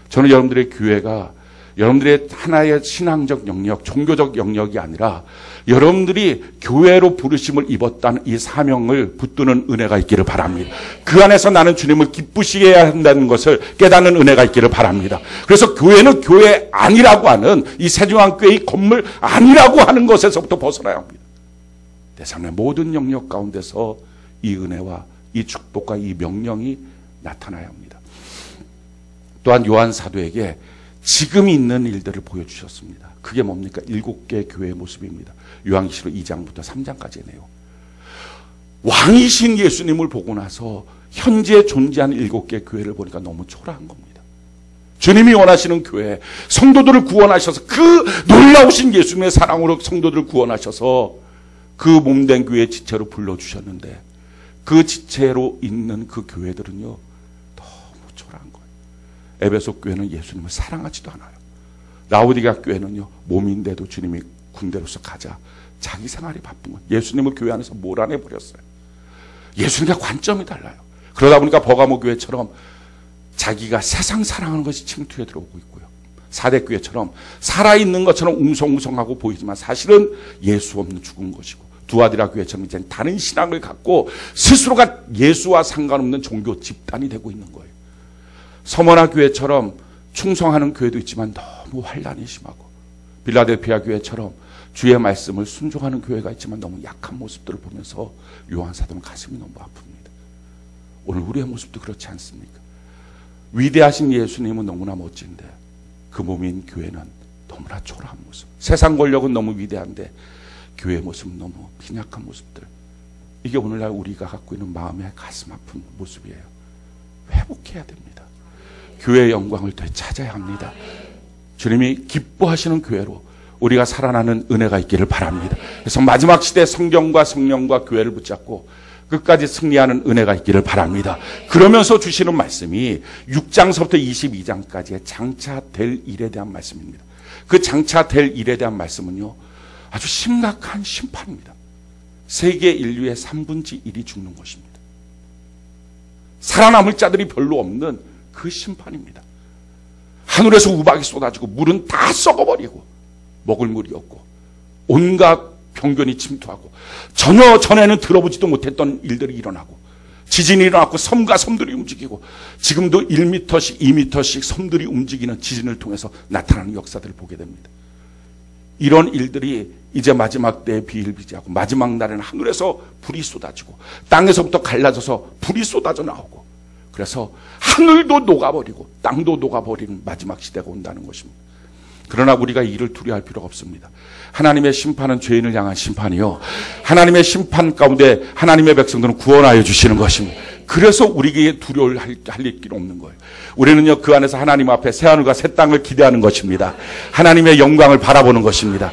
저는 여러분들의 교회가 여러분들의 하나의 신앙적 영역, 종교적 영역이 아니라 여러분들이 교회로 부르심을 입었다는 이 사명을 붙드는 은혜가 있기를 바랍니다. 그 안에서 나는 주님을 기쁘시게 해야 한다는 것을 깨닫는 은혜가 있기를 바랍니다. 그래서 교회는 교회 아니라고 하는 이 세중앙교회의 건물 아니라고 하는 것에서부터 벗어나야 합니다. 내 삶의 모든 영역 가운데서 이 은혜와 이 축복과 이 명령이 나타나야 합니다. 또한 요한 사도에게 지금 있는 일들을 보여주셨습니다. 그게 뭡니까? 7개의 교회의 모습입니다. 요한계시록 2장부터 3장까지의 내용. 왕이신 예수님을 보고 나서 현재 존재하는 7개의 교회를 보니까 너무 초라한 겁니다. 주님이 원하시는 교회, 성도들을 구원하셔서 그 놀라우신 예수님의 사랑으로 성도들을 구원하셔서 그 몸된 교회의 지체로 불러주셨는데 그 지체로 있는 그 교회들은요 너무 초라한 거예요. 에베소 교회는 예수님을 사랑하지도 않아요. 라오디게아 교회는요 몸인데도 주님이 군대로서 가자 자기 생활이 바쁜 거예요. 예수님을 교회 안에서 몰아내버렸어요. 예수님과 관점이 달라요. 그러다 보니까 버가모 교회처럼 자기가 세상 사랑하는 것이 침투에 들어오고 있고요. 사대교회처럼 살아있는 것처럼 웅성웅성하고 보이지만 사실은 예수 없는 죽은 것이고, 두아디라 교회처럼 이제 다른 신앙을 갖고 스스로가 예수와 상관없는 종교 집단이 되고 있는 거예요. 서머나 교회처럼 충성하는 교회도 있지만 너무 환란이 심하고, 빌라델피아 교회처럼 주의 말씀을 순종하는 교회가 있지만 너무 약한 모습들을 보면서 요한 사도는 가슴이 너무 아픕니다. 오늘 우리의 모습도 그렇지 않습니까? 위대하신 예수님은 너무나 멋진데 그 몸인 교회는 너무나 초라한 모습. 세상 권력은 너무 위대한데 교회의 모습은 너무 빈약한 모습들. 이게 오늘날 우리가 갖고 있는 마음의 가슴 아픈 모습이에요. 회복해야 됩니다. 교회의 영광을 되찾아야 합니다. 주님이 기뻐하시는 교회로 우리가 살아나는 은혜가 있기를 바랍니다. 그래서 마지막 시대 성경과 성령과 교회를 붙잡고 끝까지 승리하는 은혜가 있기를 바랍니다. 그러면서 주시는 말씀이 6장서부터 22장까지의 장차될 일에 대한 말씀입니다. 그 장차될 일에 대한 말씀은요 아주 심각한 심판입니다. 세계 인류의 3분의 1이 죽는 것입니다. 살아남을 자들이 별로 없는 그 심판입니다. 하늘에서 우박이 쏟아지고 물은 다 썩어버리고 먹을 물이 없고 온갖 병변이 침투하고 전혀 전에는 들어보지도 못했던 일들이 일어나고 지진이 일어났고 섬과 섬들이 움직이고 지금도 1m씩 2m씩 섬들이 움직이는 지진을 통해서 나타나는 역사들을 보게 됩니다. 이런 일들이 이제 마지막 때에 비일비재하고 마지막 날에는 하늘에서 불이 쏟아지고 땅에서부터 갈라져서 불이 쏟아져 나오고 그래서 하늘도 녹아버리고 땅도 녹아버리는 마지막 시대가 온다는 것입니다. 그러나 우리가 이를 두려워할 필요가 없습니다. 하나님의 심판은 죄인을 향한 심판이요, 하나님의 심판 가운데 하나님의 백성들은 구원하여 주시는 것입니다. 그래서 우리에게 두려워할 길은 없는 거예요. 우리는요 그 안에서 하나님 앞에 새하늘과 새 땅을 기대하는 것입니다. 하나님의 영광을 바라보는 것입니다.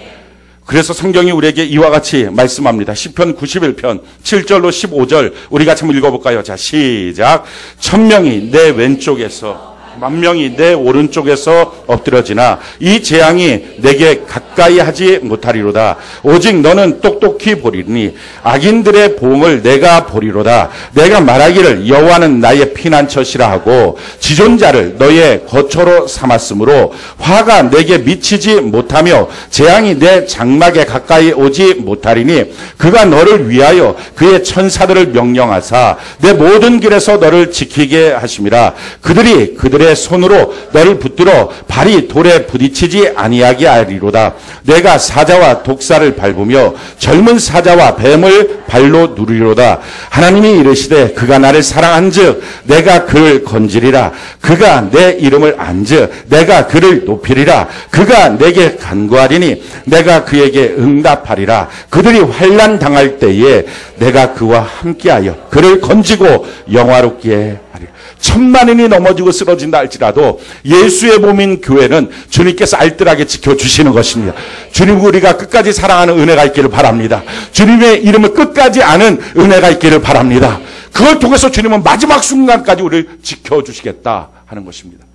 그래서 성경이 우리에게 이와 같이 말씀합니다. 시편 91편 7절로 15절 우리 같이 한번 읽어볼까요? 자, 시작. 1000명이 내 왼쪽에서 10,000명이 내 오른쪽에서 엎드려지나 이 재앙이 내게 가까이 하지 못하리로다. 오직 너는 똑똑히 보리니 악인들의 보응을 내가 보리로다. 내가 말하기를 여호와는 나의 피난처시라 하고 지존자를 너의 거처로 삼았으므로 화가 내게 미치지 못하며 재앙이 내 장막에 가까이 오지 못하리니 그가 너를 위하여 그의 천사들을 명령하사 내 모든 길에서 너를 지키게 하심이라. 그들이 그들의 손으로 너를 붙들어 발이 돌에 부딪히지 아니하게 하리로다. 내가 사자와 독사를 밟으며 젊은 사자와 뱀을 발로 누리로다. 하나님이 이르시되 그가 나를 사랑한즉 내가 그를 건지리라. 그가 내 이름을 안즉 내가 그를 높이리라. 그가 내게 간구하리니 내가 그에게 응답하리라. 그들이 환난 당할 때에 내가 그와 함께하여 그를 건지고 영화롭게 하리라. 1000만인이 넘어지고 쓰러진다 할지라도 예수의 몸인 교회는 주님께서 알뜰하게 지켜주시는 것입니다. 주님 우리가 끝까지 사랑하는 은혜가 있기를 바랍니다. 주님의 이름을 끝까지 아는 은혜가 있기를 바랍니다. 그걸 통해서 주님은 마지막 순간까지 우리를 지켜주시겠다 하는 것입니다.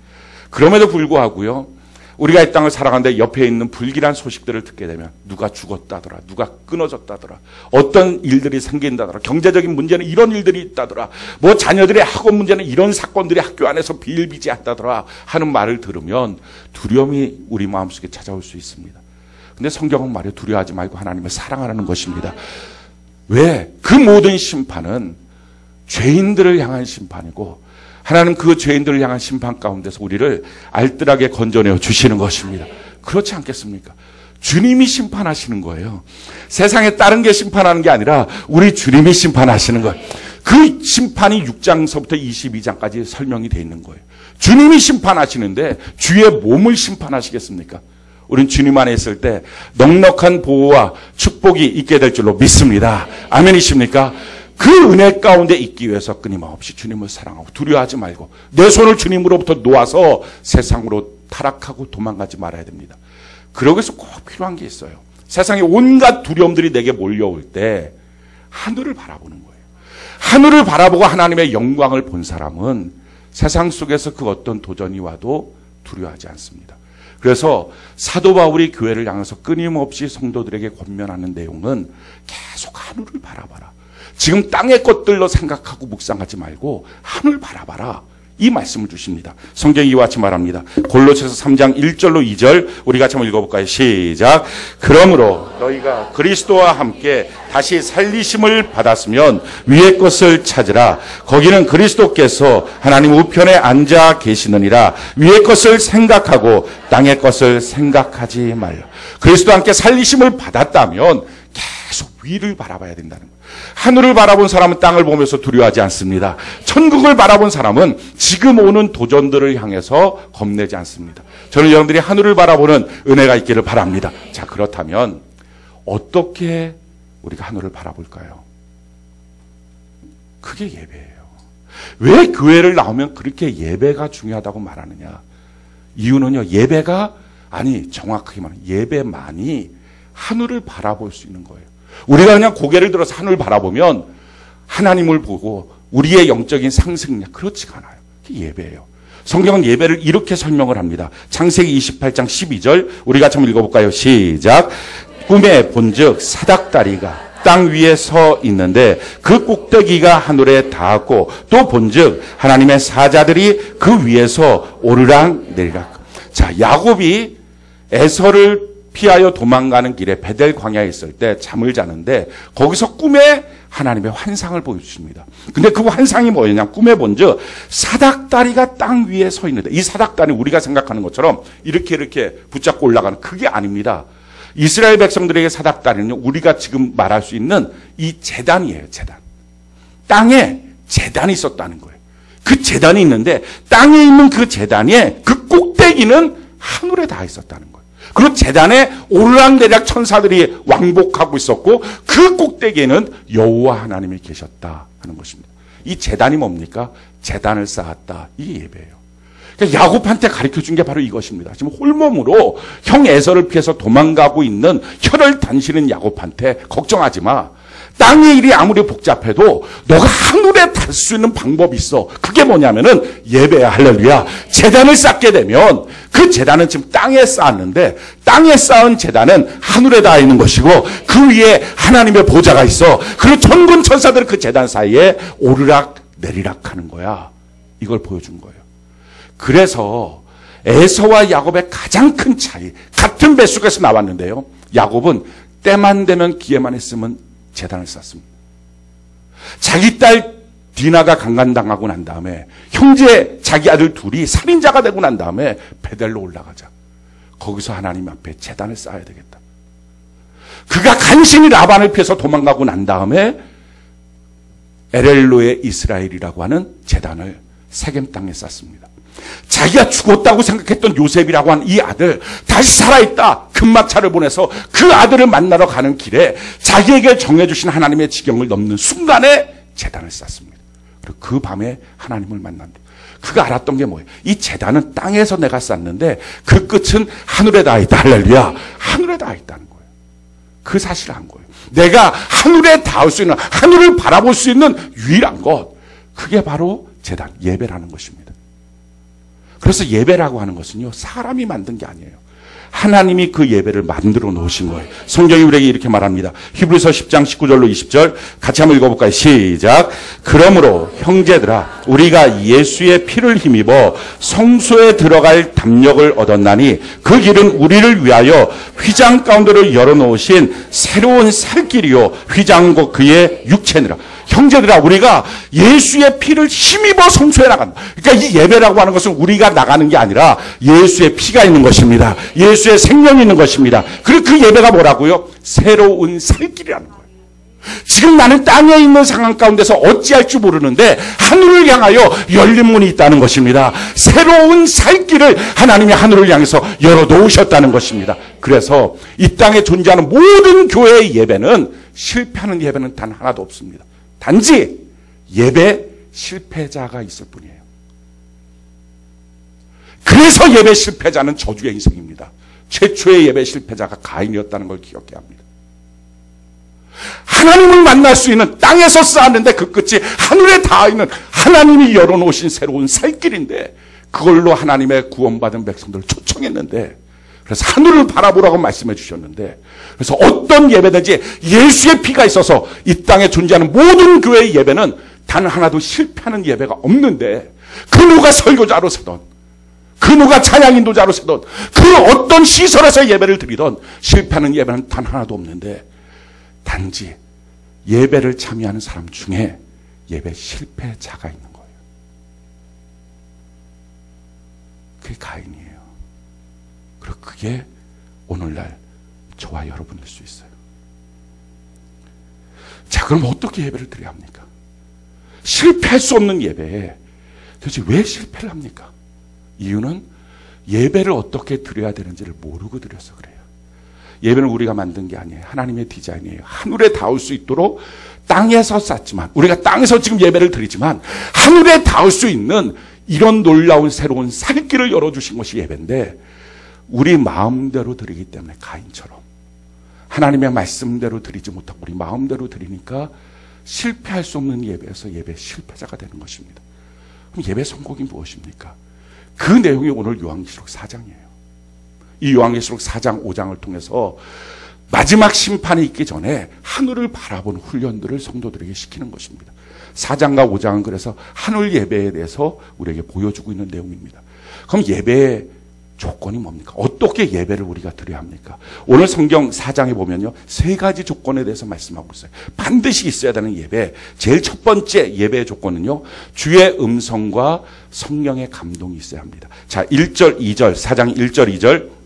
그럼에도 불구하고요 우리가 이 땅을 살아가는데 옆에 있는 불길한 소식들을 듣게 되면 누가 죽었다더라, 누가 끊어졌다더라, 어떤 일들이 생긴다더라, 경제적인 문제는 이런 일들이 있다더라, 뭐 자녀들의 학업 문제는 이런 사건들이 학교 안에서 비일비재하다더라 하는 말을 들으면 두려움이 우리 마음속에 찾아올 수 있습니다. 근데 성경은 말이에요, 두려워하지 말고 하나님을 사랑하라는 것입니다. 왜? 그 모든 심판은 죄인들을 향한 심판이고 하나님 그 죄인들을 향한 심판 가운데서 우리를 알뜰하게 건져내어 주시는 것입니다. 그렇지 않겠습니까? 주님이 심판하시는 거예요. 세상에 다른 게 심판하는 게 아니라 우리 주님이 심판하시는 거예요. 그 심판이 6장서부터 22장까지 설명이 되어 있는 거예요. 주님이 심판하시는데 주의 몸을 심판하시겠습니까? 우린 주님 안에 있을 때 넉넉한 보호와 축복이 있게 될 줄로 믿습니다. 아멘이십니까? 그 은혜 가운데 있기 위해서 끊임없이 주님을 사랑하고 두려워하지 말고 내 손을 주님으로부터 놓아서 세상으로 타락하고 도망가지 말아야 됩니다. 그러기 위해서 꼭 필요한 게 있어요. 세상에 온갖 두려움들이 내게 몰려올 때 하늘을 바라보는 거예요. 하늘을 바라보고 하나님의 영광을 본 사람은 세상 속에서 그 어떤 도전이 와도 두려워하지 않습니다. 그래서 사도 바울이 교회를 향해서 끊임없이 성도들에게 권면하는 내용은 계속 하늘을 바라봐라. 지금 땅의 것들로 생각하고 묵상하지 말고 하늘 바라봐라. 이 말씀을 주십니다. 성경이 이와 같이 말합니다. 골로새서 3장 1절로 2절 우리 같이 한번 읽어볼까요? 시작. 그러므로 너희가 그리스도와 함께 다시 살리심을 받았으면 위의 것을 찾으라. 거기는 그리스도께서 하나님 우편에 앉아 계시느니라. 위의 것을 생각하고 땅의 것을 생각하지 말라. 그리스도와 함께 살리심을 받았다면 계속 위를 바라봐야 된다는 거예요. 하늘을 바라본 사람은 땅을 보면서 두려워하지 않습니다. 천국을 바라본 사람은 지금 오는 도전들을 향해서 겁내지 않습니다. 저는 여러분들이 하늘을 바라보는 은혜가 있기를 바랍니다. 자, 그렇다면 어떻게 우리가 하늘을 바라볼까요? 그게 예배예요. 왜 교회를 나오면 그렇게 예배가 중요하다고 말하느냐? 이유는요, 예배가 정확하게 말하면 예배만이 하늘을 바라볼 수 있는 거예요. 우리가 그냥 고개를 들어서 하늘을 바라보면 하나님을 보고 우리의 영적인 상승력, 그렇지가 않아요. 그게 예배예요. 성경은 예배를 이렇게 설명을 합니다. 창세기 28장 12절 우리 같이 한번 읽어볼까요? 시작. 꿈에 본즉 사닥다리가 땅 위에 서 있는데 그 꼭대기가 하늘에 닿았고 또 본즉 하나님의 사자들이 그 위에서 오르락 내리락. 자, 야곱이 에서를 피하여 도망가는 길에 베델 광야에 있을 때 잠을 자는데 거기서 꿈에 하나님의 환상을 보여주십니다. 근데 그 환상이 뭐였냐? 꿈에 본즉 사닥다리가 땅 위에 서 있는데 이 사닥다리 우리가 생각하는 것처럼 이렇게 붙잡고 올라가는 그게 아닙니다. 이스라엘 백성들에게 사닥다리는 우리가 지금 말할 수 있는 이 제단이에요. 제단. 땅에 제단이 있었다는 거예요. 그 제단이 있는데 땅에 있는 그 제단의 그 꼭대기는 하늘에 닿아 있었다는 거예요. 그리고 제단에 오르락내리락 천사들이 왕복하고 있었고 그 꼭대기에는 여호와 하나님이 계셨다 하는 것입니다. 이 제단이 뭡니까? 제단을 쌓았다. 이게 예배예요. 그러니까 야곱한테 가르쳐준 게 바로 이것입니다. 지금 홀몸으로 형 에서를 피해서 도망가고 있는 혀를 단시는 야곱한테 걱정하지 마. 땅의 일이 아무리 복잡해도 너가 하늘에 닿을 수 있는 방법이 있어. 그게 뭐냐면은 예배야. 할렐루야. 제단을 쌓게 되면 그 제단은 지금 땅에 쌓았는데 땅에 쌓은 제단은 하늘에 닿아 있는 것이고 그 위에 하나님의 보좌가 있어. 그리고 천군 천사들은 그 제단 사이에 오르락 내리락 하는 거야. 이걸 보여준 거예요. 그래서 에서와 야곱의 가장 큰 차이, 같은 뱃속에서 나왔는데요. 야곱은 때만 되면 기회만 했으면 제단을 쌓습니다. 자기 딸 디나가 강간당하고 난 다음에 형제 자기 아들 둘이 살인자가 되고 난 다음에 베델로 올라가자. 거기서 하나님 앞에 제단을 쌓아야 되겠다. 그가 간신히 라반을 피해서 도망가고 난 다음에 에렐로의 이스라엘이라고 하는 제단을 세겜 땅에 쌓습니다. 자기가 죽었다고 생각했던 요셉이라고 하는 이 아들 다시 살아있다. 금마차를 보내서 그 아들을 만나러 가는 길에 자기에게 정해주신 하나님의 지경을 넘는 순간에 제단을 쌓습니다. 그리고 그 밤에 하나님을 만납니다. 그가 알았던 게 뭐예요? 이 제단은 땅에서 내가 쌓는데 그 끝은 하늘에 닿아 있다. 할렐루야. 하늘에 닿아 있다는 거예요. 그 사실을 한 거예요. 내가 하늘에 닿을 수 있는, 하늘을 바라볼 수 있는 유일한 것, 그게 바로 제단, 예배라는 것입니다. 그래서 예배라고 하는 것은요, 사람이 만든 게 아니에요. 하나님이 그 예배를 만들어 놓으신 거예요. 성경이 우리에게 이렇게 말합니다. 히브리서 10장 19절로 20절 같이 한번 읽어볼까요? 시작. 그러므로 형제들아 우리가 예수의 피를 힘입어 성소에 들어갈 담력을 얻었나니 그 길은 우리를 위하여 휘장 가운데로 열어놓으신 새로운 살 길이요 휘장과 그의 육체니라. 형제들아 우리가 예수의 피를 힘입어 성소에 나간다. 그러니까 이 예배라고 하는 것은 우리가 나가는 게 아니라 예수의 피가 있는 것입니다. 예수의 생명이 있는 것입니다. 그리고 그 예배가 뭐라고요? 새로운 살길이라는 거예요. 지금 나는 땅에 있는 상황 가운데서 어찌할 줄 모르는데 하늘을 향하여 열린 문이 있다는 것입니다. 새로운 살길을 하나님이 하늘을 향해서 열어놓으셨다는 것입니다. 그래서 이 땅에 존재하는 모든 교회의 예배는 실패하는 예배는 단 하나도 없습니다. 단지 예배 실패자가 있을 뿐이에요. 그래서 예배 실패자는 저주의 인생입니다. 최초의 예배 실패자가 가인이었다는 걸 기억해야 합니다. 하나님을 만날 수 있는, 땅에서 쌓았는데 그 끝이 하늘에 닿아 있는 하나님이 열어놓으신 새로운 살 길인데, 그걸로 하나님의 구원받은 백성들을 초청했는데, 그래서 하늘을 바라보라고 말씀해 주셨는데, 그래서 어떤 예배든지 예수의 피가 있어서 이 땅에 존재하는 모든 교회의 예배는 단 하나도 실패하는 예배가 없는데, 그 누가 설교자로 서던, 그 누가 찬양 인도자로 서던, 그 어떤 시설에서 예배를 드리던 실패하는 예배는 단 하나도 없는데, 단지 예배를 참여하는 사람 중에 예배 실패자가 있는 거예요. 그게 가인이에요. 그리고 그게 오늘날 저와 여러분일 수 있어요. 자, 그럼 어떻게 예배를 드려야 합니까? 실패할 수 없는 예배에 도대체 왜 실패를 합니까? 이유는 예배를 어떻게 드려야 되는지를 모르고 드려서 그래요. 예배는 우리가 만든 게 아니에요. 하나님의 디자인이에요. 하늘에 닿을 수 있도록 땅에서 쌌지만, 우리가 땅에서 지금 예배를 드리지만 하늘에 닿을 수 있는 이런 놀라운 새로운 살길을 열어주신 것이 예배인데, 우리 마음대로 드리기 때문에 가인처럼 하나님의 말씀대로 드리지 못하고 우리 마음대로 드리니까 실패할 수 없는 예배에서 예배 실패자가 되는 것입니다. 그럼 예배 성공이 무엇입니까? 그 내용이 오늘 요한계시록 4장이에요. 이 요한계시록 4장, 5장을 통해서 마지막 심판이 있기 전에 하늘을 바라보는 훈련들을 성도들에게 시키는 것입니다. 4장과 5장은 그래서 하늘 예배에 대해서 우리에게 보여주고 있는 내용입니다. 그럼 예배의 조건이 뭡니까? 어떻게 예배를 우리가 드려야 합니까? 오늘 성경 4장에 보면요, 3가지 조건에 대해서 말씀하고 있어요. 반드시 있어야 되는 예배. 제일 첫 번째 예배의 조건은요, 주의 음성과 성령의 감동이 있어야 합니다. 자, 1절, 2절, 4장 1절, 2절.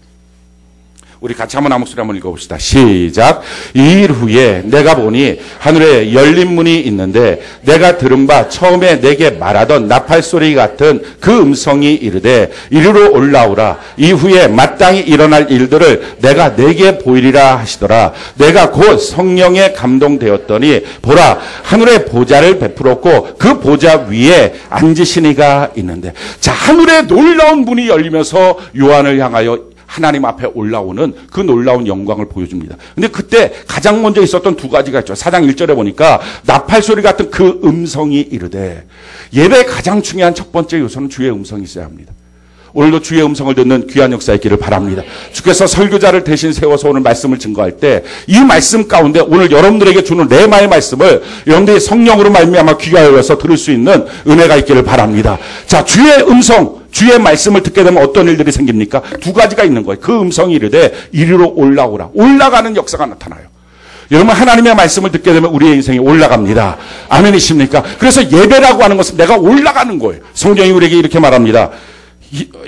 우리 같이 한번 목소리 한번 읽어봅시다. 시작. 이 일 후에 내가 보니 하늘에 열린 문이 있는데, 내가 들은 바 처음에 내게 말하던 나팔소리 같은 그 음성이 이르되 이리로 올라오라. 이후에 마땅히 일어날 일들을 내가 내게 보이리라 하시더라. 내가 곧 성령에 감동되었더니 보라, 하늘에 보좌를 베풀었고 그 보좌 위에 앉으신 이가 있는데. 자, 하늘에 놀라운 문이 열리면서 요한을 향하여 하나님 앞에 올라오는 그 놀라운 영광을 보여줍니다. 근데 그때 가장 먼저 있었던 2가지가 있죠. 4장 1절에 보니까 나팔소리 같은 그 음성이 이르되, 예배의 가장 중요한 첫 번째 요소는 주의 음성이 있어야 합니다. 오늘도 주의 음성을 듣는 귀한 역사 있기를 바랍니다. 주께서 설교자를 대신 세워서 오늘 말씀을 증거할 때 이 말씀 가운데 오늘 여러분들에게 주는 레마의 말씀을 여러분들이 성령으로 말미암아 귀가 열려서 들을 수 있는 은혜가 있기를 바랍니다. 자, 주의 음성, 주의 말씀을 듣게 되면 어떤 일들이 생깁니까? 2가지가 있는 거예요. 그 음성이 이르되 이리로 올라오라. 올라가는 역사가 나타나요. 여러분, 하나님의 말씀을 듣게 되면 우리의 인생이 올라갑니다. 아멘이십니까? 그래서 예배라고 하는 것은 내가 올라가는 거예요. 성경이 우리에게 이렇게 말합니다.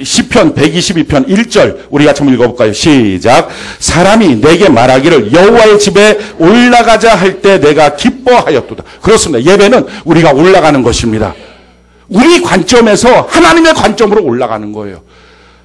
시편 122편 1절 우리 같이 한번 읽어볼까요? 시작. 사람이 내게 말하기를 여호와의 집에 올라가자 할 때 내가 기뻐하였도다. 그렇습니다. 예배는 우리가 올라가는 것입니다. 우리 관점에서 하나님의 관점으로 올라가는 거예요.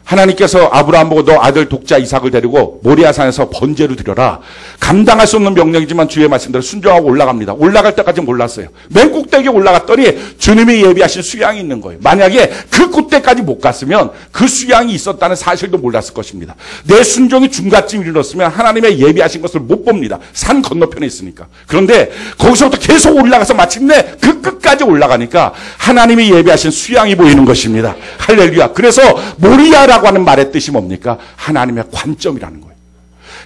하나님께서 아브라함 보고 너 아들 독자 이삭을 데리고 모리아산에서 번제를 드려라. 감당할 수 없는 명령이지만 주의 말씀대로 순종하고 올라갑니다. 올라갈 때까지 몰랐어요. 맨 꼭대기에 올라갔더니 주님이 예비하신 수양이 있는 거예요. 만약에 그 꼭대기까지 못 갔으면 그 수양이 있었다는 사실도 몰랐을 것입니다. 내 순종이 중간쯤 이르렀으면 하나님의 예비하신 것을 못 봅니다. 산 건너편에 있으니까. 그런데 거기서부터 계속 올라가서 마침내 그 끝까지 올라가니까 하나님이 예비하신 수양이 보이는 것입니다. 할렐루야. 그래서 모리아라고 하는 말의 뜻이 뭡니까? 하나님의 관점이라는 거예요.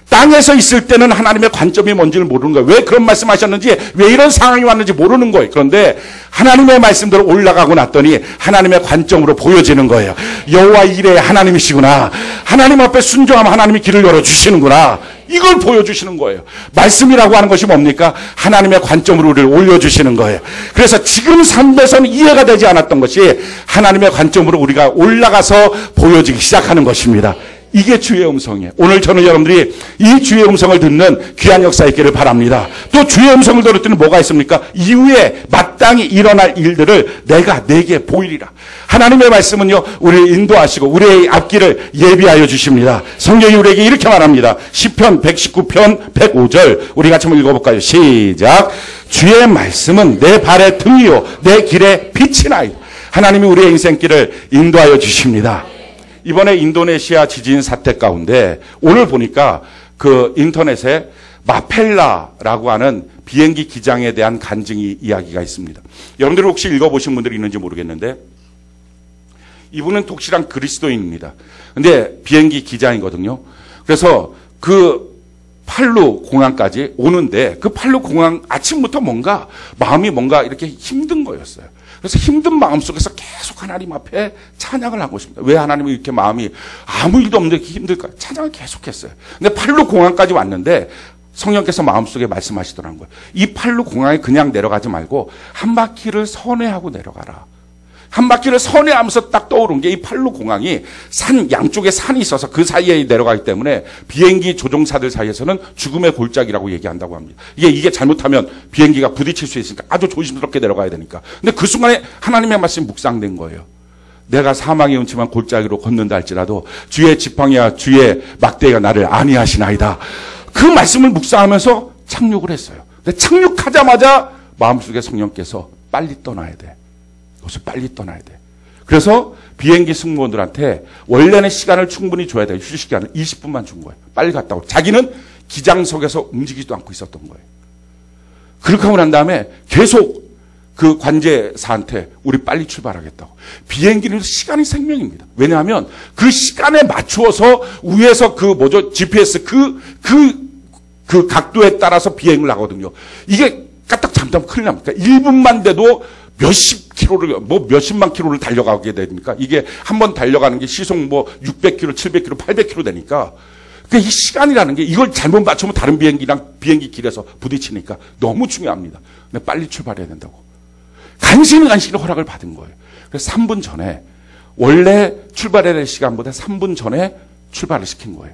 땅에서 있을 때는 하나님의 관점이 뭔지를 모르는 거예요. 왜 그런 말씀하셨는지, 왜 이런 상황이 왔는지 모르는 거예요. 그런데 하나님의 말씀대로 올라가고 났더니 하나님의 관점으로 보여지는 거예요. 여호와 이레 하나님이시구나. 하나님 앞에 순종하면 하나님이 길을 열어주시는구나. 이걸 보여주시는 거예요. 말씀이라고 하는 것이 뭡니까? 하나님의 관점으로 우리를 올려주시는 거예요. 그래서 지금 삶에서는 이해가 되지 않았던 것이 하나님의 관점으로 우리가 올라가서 보여지기 시작하는 것입니다. 이게 주의 음성이에요. 오늘 저는 여러분들이 이 주의 음성을 듣는 귀한 역사 있기를 바랍니다. 또 주의 음성을 들을 때는 뭐가 있습니까? 이후에 마땅히 일어날 일들을 내가 내게 보이리라. 하나님의 말씀은요, 우리를 인도하시고 우리의 앞길을 예비하여 주십니다. 성경이 우리에게 이렇게 말합니다. 시편 119편 105절 우리 같이 한번 읽어볼까요? 시작. 주의 말씀은 내 발의 등이요 내 길의 빛이나이다. 하나님이 우리의 인생길을 인도하여 주십니다. 이번에 인도네시아 지진 사태 가운데 오늘 보니까 그 인터넷에 마펠라라고 하는 비행기 기장에 대한 간증이 이야기가 있습니다. 여러분들 혹시 읽어보신 분들이 있는지 모르겠는데 이분은 독실한 그리스도인입니다. 근데 비행기 기장이거든요. 그래서 그 팔루 공항까지 오는데 그 팔루 공항 아침부터 뭔가 마음이 뭔가 이렇게 힘든 거였어요. 그래서 힘든 마음 속에서 계속 하나님 앞에 찬양을 하고 있습니다. 왜 하나님이 이렇게 마음이 아무 일도 없는데 이렇게 힘들까? 찬양을 계속했어요. 근데 팔루 공항까지 왔는데 성령께서 마음속에 말씀하시더라는 거예요. 이 팔루 공항에 그냥 내려가지 말고 한 바퀴를 선회하고 내려가라. 한 바퀴를 선회하면서 딱 떠오른 게 이 팔루 공항이 산 양쪽에 산이 있어서 그 사이에 내려가기 때문에 비행기 조종사들 사이에서는 죽음의 골짜기라고 얘기한다고 합니다. 이게 잘못하면 비행기가 부딪힐 수 있으니까 아주 조심스럽게 내려가야 되니까. 근데 그 순간에 하나님의 말씀이 묵상된 거예요. 내가 사망의 음침한 골짜기로 걷는다 할지라도 주의 지팡이와 주의 막대기가 나를 안위하시나이다. 그 말씀을 묵상하면서 착륙을 했어요. 근데 착륙하자마자 마음속에 성령께서 빨리 떠나야 돼. 그것을 빨리 떠나야 돼. 그래서 비행기 승무원들한테 원래는 시간을 충분히 줘야 돼. 휴식 시간을 20분만 준 거예요. 빨리 갔다 오고. 자기는 기장석에서 움직이지도 않고 있었던 거예요. 그렇게 하고 난 다음에 계속 그 관제사한테 우리 빨리 출발하겠다고. 비행기는 시간이 생명입니다. 왜냐하면 그 시간에 맞추어서 위에서 GPS 그 각도에 따라서 비행을 하거든요. 이게 까딱 잠깐 큰일 납니다. 1분만 돼도 몇십만 킬로를 달려가게 되니까 이게 한번 달려가는 게 시속 600km, 700km, 800km 되니까 그러니까 이 시간이라는 게 이걸 잘못 맞추면 다른 비행기랑 비행기 길에서 부딪히니까 너무 중요합니다. 근데 빨리 출발해야 된다고. 간신히 허락을 받은 거예요. 그래서 3분 전에 원래 출발해야 될 시간보다 3분 전에 출발을 시킨 거예요.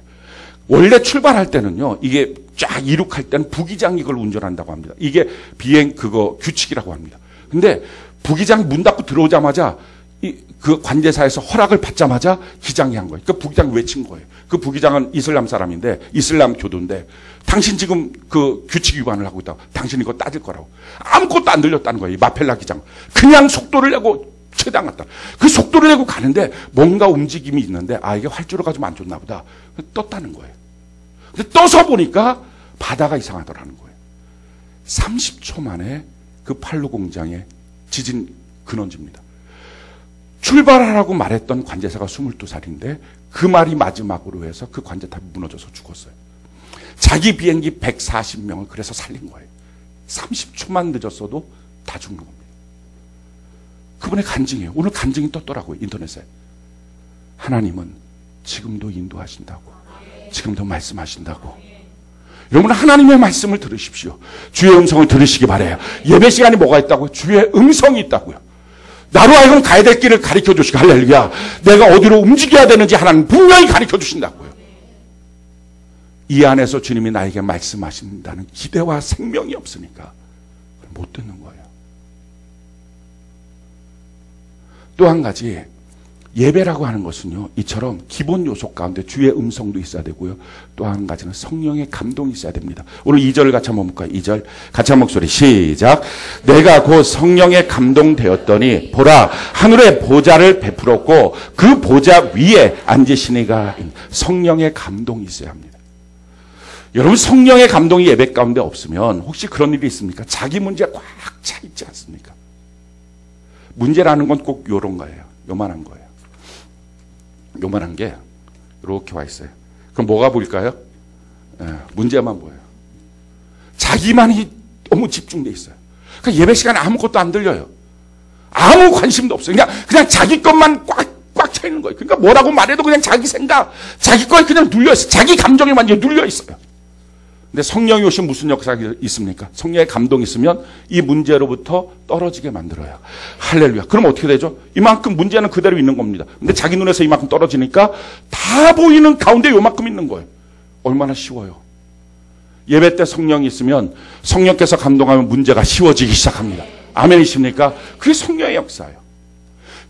원래 출발할 때는요, 이게 쫙 이륙할 때는 부기장이 이걸 운전한다고 합니다. 이게 비행 규칙이라고 합니다. 근데 부기장이 문 닫고 들어오자마자 그 관제사에서 허락을 받자마자 기장이 한 거예요. 그 부기장이 외친 거예요. 그 부기장은 이슬람 사람인데 이슬람 교도인데 당신 지금 그 규칙 위반을 하고 있다고. 당신 이거 따질 거라고. 아무것도 안 들렸다는 거예요. 이 마펠라 기장. 그냥 속도를 내고 최대한 갔다. 그 속도를 내고 가는데 뭔가 움직임이 있는데 이게 활주로가 좀 안 좋나 보다. 떴다는 거예요. 근데 떠서 보니까 바다가 이상하더라는 거예요. 30초 만에 그 팔루 공장에 지진 근원지입니다. 출발하라고 말했던 관제사가 22살인데 그 말이 마지막으로 해서 그 관제탑이 무너져서 죽었어요. 자기 비행기 140명을 그래서 살린 거예요. 30초만 늦었어도 다 죽는 겁니다. 그분의 간증이에요. 오늘 간증이 떴더라고요. 인터넷에. 하나님은 지금도 인도하신다고. 지금도 말씀하신다고. 여러분 하나님의 말씀을 들으십시오. 주의 음성을 들으시기 바라요. 예배 시간에 뭐가 있다고요? 주의 음성이 있다고요. 나로 하여금 가야 될 길을 가르쳐 주시고 할렐루야. 내가 어디로 움직여야 되는지 하나님 분명히 가르쳐 주신다고요. 이 안에서 주님이 나에게 말씀하신다는 기대와 생명이 없으니까 못 듣는 거예요. 또 한 가지 예배라고 하는 것은요, 이처럼 기본 요소 가운데 주의 음성도 있어야 되고요. 또 한 가지는 성령의 감동이 있어야 됩니다. 오늘 2절을 같이 한번 볼까요? 2절. 같이 한 목소리 시작. 내가 곧 성령의 감동되었더니 보라 하늘의 보좌를 베풀었고 그 보좌 위에 앉으시니가. 성령의 감동이 있어야 합니다. 여러분 성령의 감동이 예배 가운데 없으면 혹시 그런 일이 있습니까? 자기 문제 꽉 차 있지 않습니까? 문제라는 건 꼭 요런 거예요. 요만한 거예요. 요만한 게 이렇게 와 있어요. 그럼 뭐가 보일까요? 문제만 보여요. 자기만이 너무 집중돼 있어요. 그러니까 예배 시간에 아무것도 안 들려요. 아무 관심도 없어요. 그냥 자기 것만 꽉 차 있는 거예요. 그러니까 뭐라고 말해도 그냥 자기 생각, 자기 거에 그냥 눌려 있어요. 자기 감정에 완전히 눌려 있어요. 근데 성령이 오신 무슨 역사가 있습니까? 성령의 감동이 있으면 이 문제로부터 떨어지게 만들어요. 할렐루야. 그럼 어떻게 되죠? 이만큼 문제는 그대로 있는 겁니다. 근데 자기 눈에서 이만큼 떨어지니까 다 보이는 가운데 요만큼 있는 거예요. 얼마나 쉬워요. 예배 때 성령이 있으면 성령께서 감동하면 문제가 쉬워지기 시작합니다. 아멘이십니까? 그게 성령의 역사예요.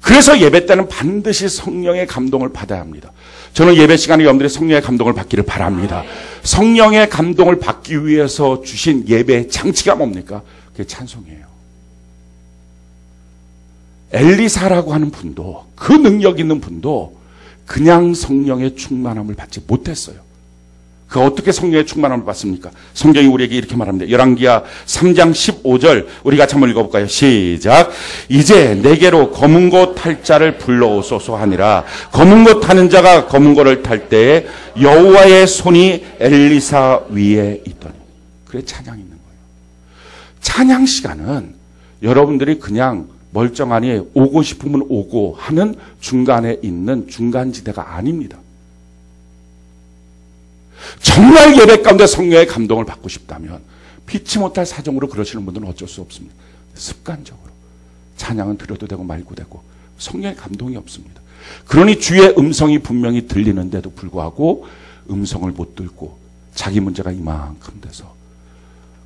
그래서 예배 때는 반드시 성령의 감동을 받아야 합니다. 저는 예배 시간에 여러분들이 성령의 감동을 받기를 바랍니다. 성령의 감동을 받기 위해서 주신 예배의 장치가 뭡니까? 그게 찬송이에요. 엘리사라고 하는 분도, 그 능력 있는 분도 그냥 성령의 충만함을 받지 못했어요. 그 어떻게 성령의 충만함을 받습니까? 성경이 우리에게 이렇게 말합니다. 열왕기하 3장 15절 우리 같이 한번 읽어볼까요? 시작. 이제 내게로 검은 고 탈 자를 불러오소서 하니라. 검은 고 타는 자가 검은 고를 탈 때에 여호와의 손이 엘리사 위에 있더니. 그래 찬양이 있는 거예요. 찬양 시간은 여러분들이 그냥 멀쩡하니 오고 싶으면 오고 하는 중간에 있는 중간지대가 아닙니다. 정말 예배 가운데 성령의 감동을 받고 싶다면 피치 못할 사정으로 그러시는 분들은 어쩔 수 없습니다. 습관적으로 찬양은 들어도 되고 말고 되고 성령의 감동이 없습니다. 그러니 주의 음성이 분명히 들리는데도 불구하고 음성을 못 듣고 자기 문제가 이만큼 돼서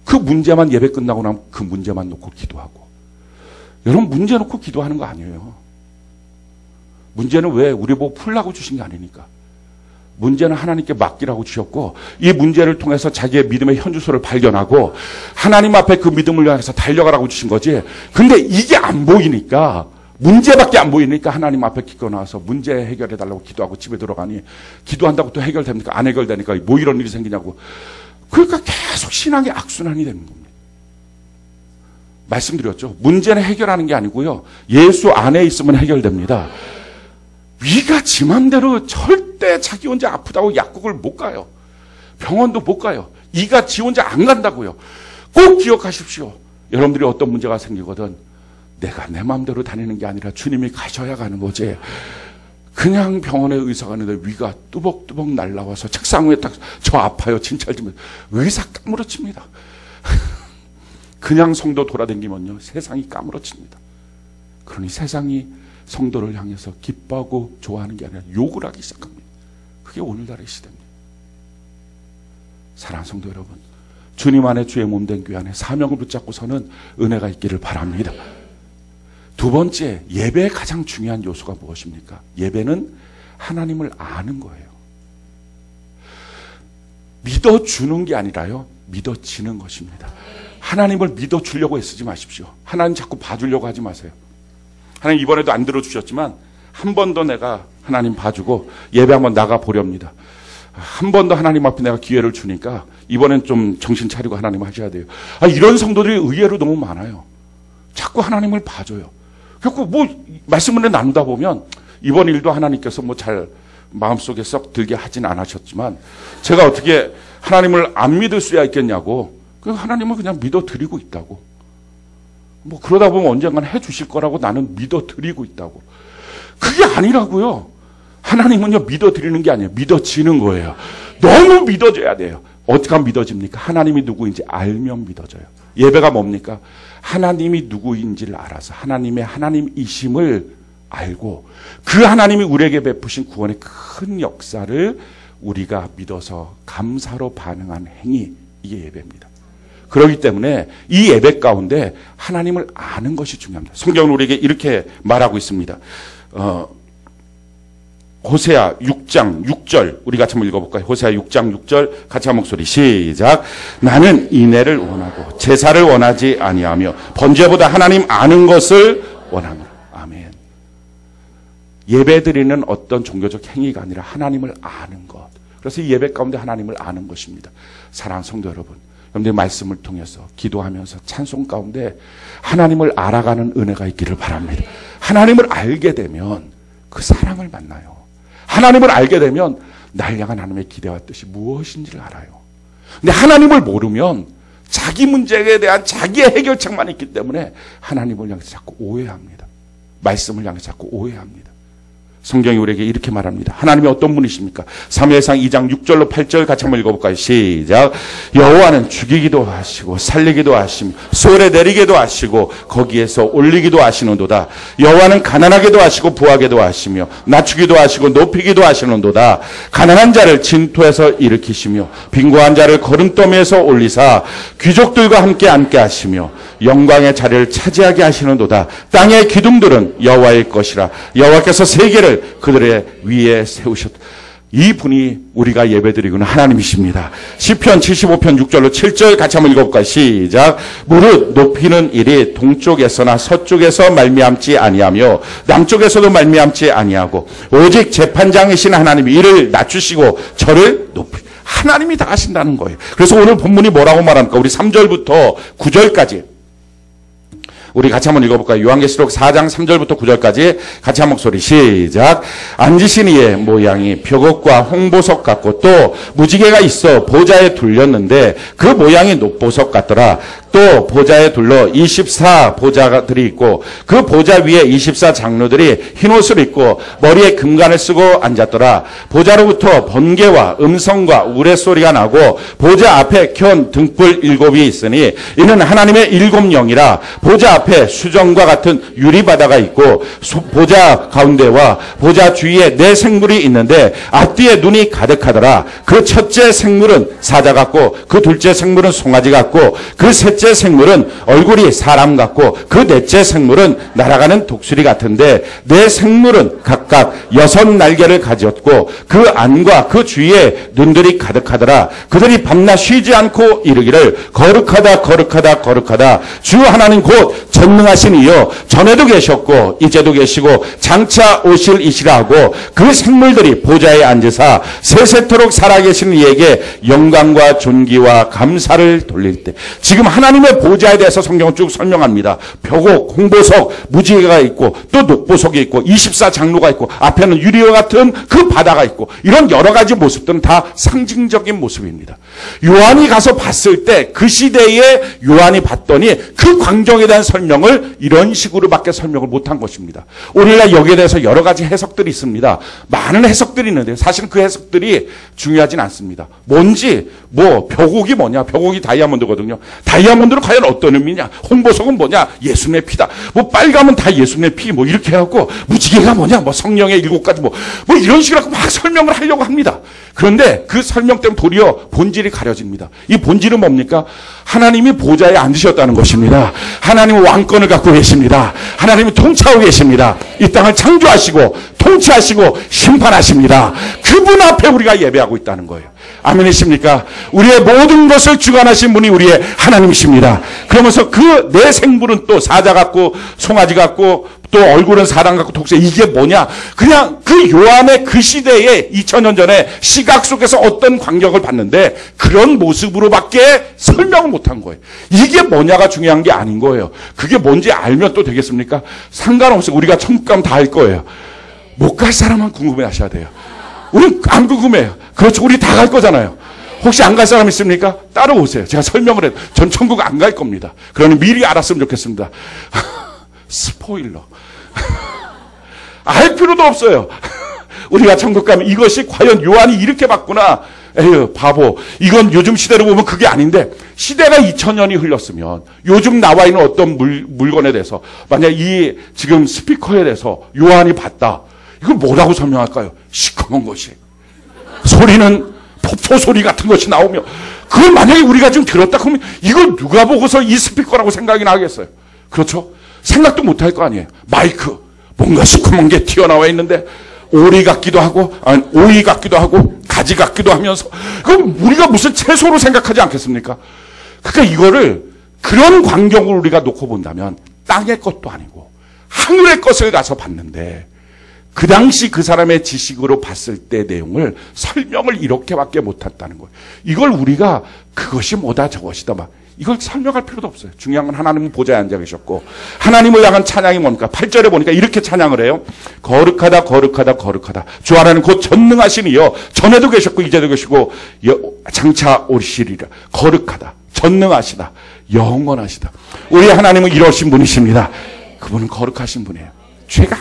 그 문제만 예배 끝나고 나면 그 문제만 놓고 기도하고. 여러분 문제 놓고 기도하는 거 아니에요. 문제는 왜 우리 보고 풀라고 주신 게 아니니까. 문제는 하나님께 맡기라고 주셨고 이 문제를 통해서 자기의 믿음의 현주소를 발견하고 하나님 앞에 그 믿음을 향해서 달려가라고 주신 거지. 근데 이게 안 보이니까 문제밖에 안 보이니까 하나님 앞에 기껏 나와서 문제 해결해달라고 기도하고 집에 들어가니 기도한다고 또 해결됩니까? 안 해결되니까 뭐 이런 일이 생기냐고. 그러니까 계속 신앙의 악순환이 되는 겁니다. 말씀드렸죠. 문제는 해결하는 게 아니고요. 예수 안에 있으면 해결됩니다. 위가 지 맘대로 절대 자기 혼자 아프다고 약국을 못 가요. 병원도 못 가요. 이가 지 혼자 안 간다고요. 꼭 기억하십시오. 여러분들이 어떤 문제가 생기거든 내가 내 맘대로 다니는 게 아니라 주님이 가셔야 가는 거지. 그냥 병원에 의사가 있는데 위가 뚜벅뚜벅 날라와서 책상 위에 딱 저 아파요 진찰 좀 의사 까무러칩니다. 그냥 성도 돌아다니면요 세상이 까무러칩니다. 그러니 세상이 성도를 향해서 기뻐하고 좋아하는 게 아니라 욕을 하기 시작합니다. 그게 오늘날의 시대입니다. 사랑하는 성도 여러분, 주님 안에 주의 몸된 교회 안에 사명을 붙잡고 서는 은혜가 있기를 바랍니다. 두 번째, 예배의 가장 중요한 요소가 무엇입니까? 예배는 하나님을 아는 거예요. 믿어주는 게 아니라요, 믿어지는 것입니다. 하나님을 믿어주려고 애쓰지 마십시오. 하나님 자꾸 봐주려고 하지 마세요. 하나님 이번에도 안 들어주셨지만 한 번 더 내가 하나님 봐주고 예배 한번 나가보렵니다. 한 번 더 하나님 앞에 내가 기회를 주니까 이번엔 좀 정신 차리고 하나님 하셔야 돼요. 이런 성도들이 의외로 너무 많아요. 자꾸 하나님을 봐줘요. 그래서 뭐 말씀을 나누다 보면 이번 일도 하나님께서 뭐 잘 마음속에 썩 들게 하진 않으셨지만 제가 어떻게 하나님을 안 믿을 수야 있겠냐고. 하나님은 그냥 믿어드리고 있다고. 뭐 그러다 보면 언젠간 해주실 거라고 나는 믿어드리고 있다고. 그게 아니라고요. 하나님은요 믿어드리는 게 아니에요. 믿어지는 거예요. 너무 믿어져야 돼요. 어떻게 하면 믿어집니까? 하나님이 누구인지 알면 믿어져요. 예배가 뭡니까? 하나님이 누구인지를 알아서 하나님의 하나님이심을 알고 그 하나님이 우리에게 베푸신 구원의 큰 역사를 우리가 믿어서 감사로 반응한 행위, 이게 예배입니다. 그렇기 때문에 이 예배 가운데 하나님을 아는 것이 중요합니다. 성경은 우리에게 이렇게 말하고 있습니다. 호세아 6장 6절 우리 같이 한번 읽어볼까요? 호세아 6장 6절 같이 한 목소리 시작. 나는 인애를 원하고 제사를 원하지 아니하며 번제보다 하나님 아는 것을 원합니다. 아멘. 예배드리는 어떤 종교적 행위가 아니라 하나님을 아는 것. 그래서 이 예배 가운데 하나님을 아는 것입니다. 사랑하는 성도 여러분, 여러분들의 말씀을 통해서 기도하면서 찬송 가운데 하나님을 알아가는 은혜가 있기를 바랍니다. 하나님을 알게 되면 그 사랑을 만나요. 하나님을 알게 되면 날 향한 하나님의 기대와 뜻이 무엇인지를 알아요. 근데 하나님을 모르면 자기 문제에 대한 자기의 해결책만 있기 때문에 하나님을 향해서 자꾸 오해합니다. 말씀을 향해서 자꾸 오해합니다. 성경이 우리에게 이렇게 말합니다. 하나님이 어떤 분이십니까? 사무엘상 2장 6절로 8절 같이 한번 읽어볼까요? 시작. 여호와는 죽이기도 하시고 살리기도 하시며 소홀에 내리기도 하시고 거기에서 올리기도 하시는도다. 여호와는 가난하게도 하시고 부하게도 하시며 낮추기도 하시고 높이기도 하시는도다. 가난한 자를 진토에서 일으키시며 빈곤한 자를 거름더미에서 올리사 귀족들과 함께 앉게 하시며 영광의 자리를 차지하게 하시는도다. 땅의 기둥들은 여호와의 것이라. 여호와께서 세계를 그들의 위에 세우셨다. 이 분이 우리가 예배드리고는 하나님이십니다. 시편 75편 6절로 7절 같이 한번 읽어볼까요? 시작. 무릇 높이는 일이 동쪽에서나 서쪽에서 말미암지 아니하며 남쪽에서도 말미암지 아니하고 오직 재판장이신 하나님이 이를 낮추시고 저를 높이 하나님이 다 하신다는 거예요. 그래서 오늘 본문이 뭐라고 말합니까? 우리 3절부터 9절까지 우리 같이 한번 읽어볼까요? 요한계시록 4장 3절부터 9절까지 같이 한 목소리 시작. 앉으신 이의 모양이 벽옥과 홍보석 같고 또 무지개가 있어 보좌에 둘렸는데 그 모양이 녹보석 같더라. 또 보좌에 둘러 24 보좌들이 있고 그 보좌 위에 24 장로들이 흰옷을 입고 머리에 금관을 쓰고 앉았더라. 보좌로부터 번개와 음성과 우레소리가 나고 보좌 앞에 켠 등불 7이 있으니 이는 하나님의 7 영이라. 보좌 앞에 수정과 같은 유리바다가 있고 보좌 가운데와 보좌 주위에 4 생물이 있는데 앞뒤에 눈이 가득하더라. 그 첫째 생물은 사자 같고 그 둘째 생물은 송아지 같고 그 셋째 생물은 얼굴이 사람 같고 그 넷째 생물은 날아가는 독수리 같은데 4 생물은 각각 6 날개를 가졌고 그 안과 그 주위에 눈들이 가득하더라. 그들이 밤낮 쉬지 않고 이르기를 거룩하다 거룩하다 거룩하다 주 하나님 곧 전능하신 이여 전에도 계셨고 이제도 계시고 장차 오실 이시라 하고 그 생물들이 보좌에 앉으사 세세토록 살아계신 이에게 영광과 존귀와 감사를 돌릴 때 지금 하나님의 보좌에 대해서 성경은 쭉 설명합니다. 벽옥, 홍보석, 무지개가 있고 또 녹보석이 있고 24 장로가 있고 앞에는 유리와 같은 그 바다가 있고 이런 여러 가지 모습들은 다 상징적인 모습입니다. 요한이 가서 봤을 때 그 시대에 요한이 봤더니 그 광경에 대한 설명을 이런 식으로밖에 설명을 못한 것입니다. 오늘날 여기에 대해서 여러 가지 해석들이 있습니다. 많은 해석들이 있는데 사실은 그 해석들이 중요하진 않습니다. 뭔지 벽옥이 뭐냐? 벽옥이 다이아몬드거든요. 다이아몬드는 과연 어떤 의미냐? 홍보석은 뭐냐? 예수님의 피다. 빨가면 다 예수님의 피 이렇게 해갖고 무지개가 뭐냐? 성령의 7가지 이런 식으로 막 설명을 하려고 합니다. 그런데 그 설명 때문에 도리어 본질이 가려집니다. 이 본질은 뭡니까? 하나님이 보좌에 앉으셨다는 것입니다. 하나님은 왕권을 갖고 계십니다. 하나님이 통치하고 계십니다. 이 땅을 창조하시고 통치하시고 심판하십니다. 그분 앞에 우리가 예배하고 있다는 거예요. 아멘이십니까? 우리의 모든 것을 주관하신 분이 우리의 하나님이십니다. 그러면서 그 4 생물은 또 사자 같고 송아지 같고 또 얼굴은 사람 같고 독수리 이게 뭐냐? 그냥 그 요한의 그 시대에 2000년 전에 시각 속에서 어떤 광경을 봤는데 그런 모습으로밖에 설명을 못한 거예요. 이게 뭐냐가 중요한 게 아닌 거예요. 그게 뭔지 알면 또 되겠습니까? 상관없어요. 우리가 천국 가면 다 알 거예요. 못 갈 사람만 궁금해 하셔야 돼요. 우린 안 궁금해요. 그렇죠. 우리 다 갈 거잖아요. 혹시 안 갈 사람 있습니까? 따라오세요. 제가 설명을 해요. 전 천국 안 갈 겁니다. 그러니 미리 알았으면 좋겠습니다. 스포일러. 알 필요도 없어요. 우리가 천국 가면 이것이 과연 요한이 이렇게 봤구나. 에휴 바보. 이건 요즘 시대로 보면 그게 아닌데 시대가 2000년이 흘렀으면 요즘 나와 있는 어떤 물건에 대해서 만약 이 지금 스피커에 대해서 요한이 봤다. 이걸 뭐라고 설명할까요? 시커먼 것이. 소리는 폭포 소리 같은 것이 나오며 그걸 만약에 우리가 좀 들었다 그러면 이걸 누가 보고서 이 스피커라고 생각이 나겠어요? 그렇죠? 생각도 못할 거 아니에요. 마이크 뭔가 시커먼 게 튀어나와 있는데 오리 같기도 하고 오이 같기도 하고 가지 같기도 하면서 그럼 우리가 무슨 채소로 생각하지 않겠습니까? 그러니까 이거를 그런 광경으로 우리가 놓고 본다면 땅의 것도 아니고 하늘의 것을 가서 봤는데 그 당시 그 사람의 지식으로 봤을 때 내용을 설명을 이렇게밖에 못했다는 거예요. 이걸 우리가 그것이 뭐다 저것이다 막 이걸 설명할 필요도 없어요. 중요한 건 하나님은 보좌에 앉아 계셨고 하나님을 향한 찬양이 뭡니까? 8절에 보니까 이렇게 찬양을 해요. 거룩하다 거룩하다 거룩하다. 주 하나님 곧 전능하신 이여 전에도 계셨고 이제도 계시고 장차 오시리라. 거룩하다 전능하시다 영원하시다. 우리 하나님은 이러신 분이십니다. 그분은 거룩하신 분이에요. 죄가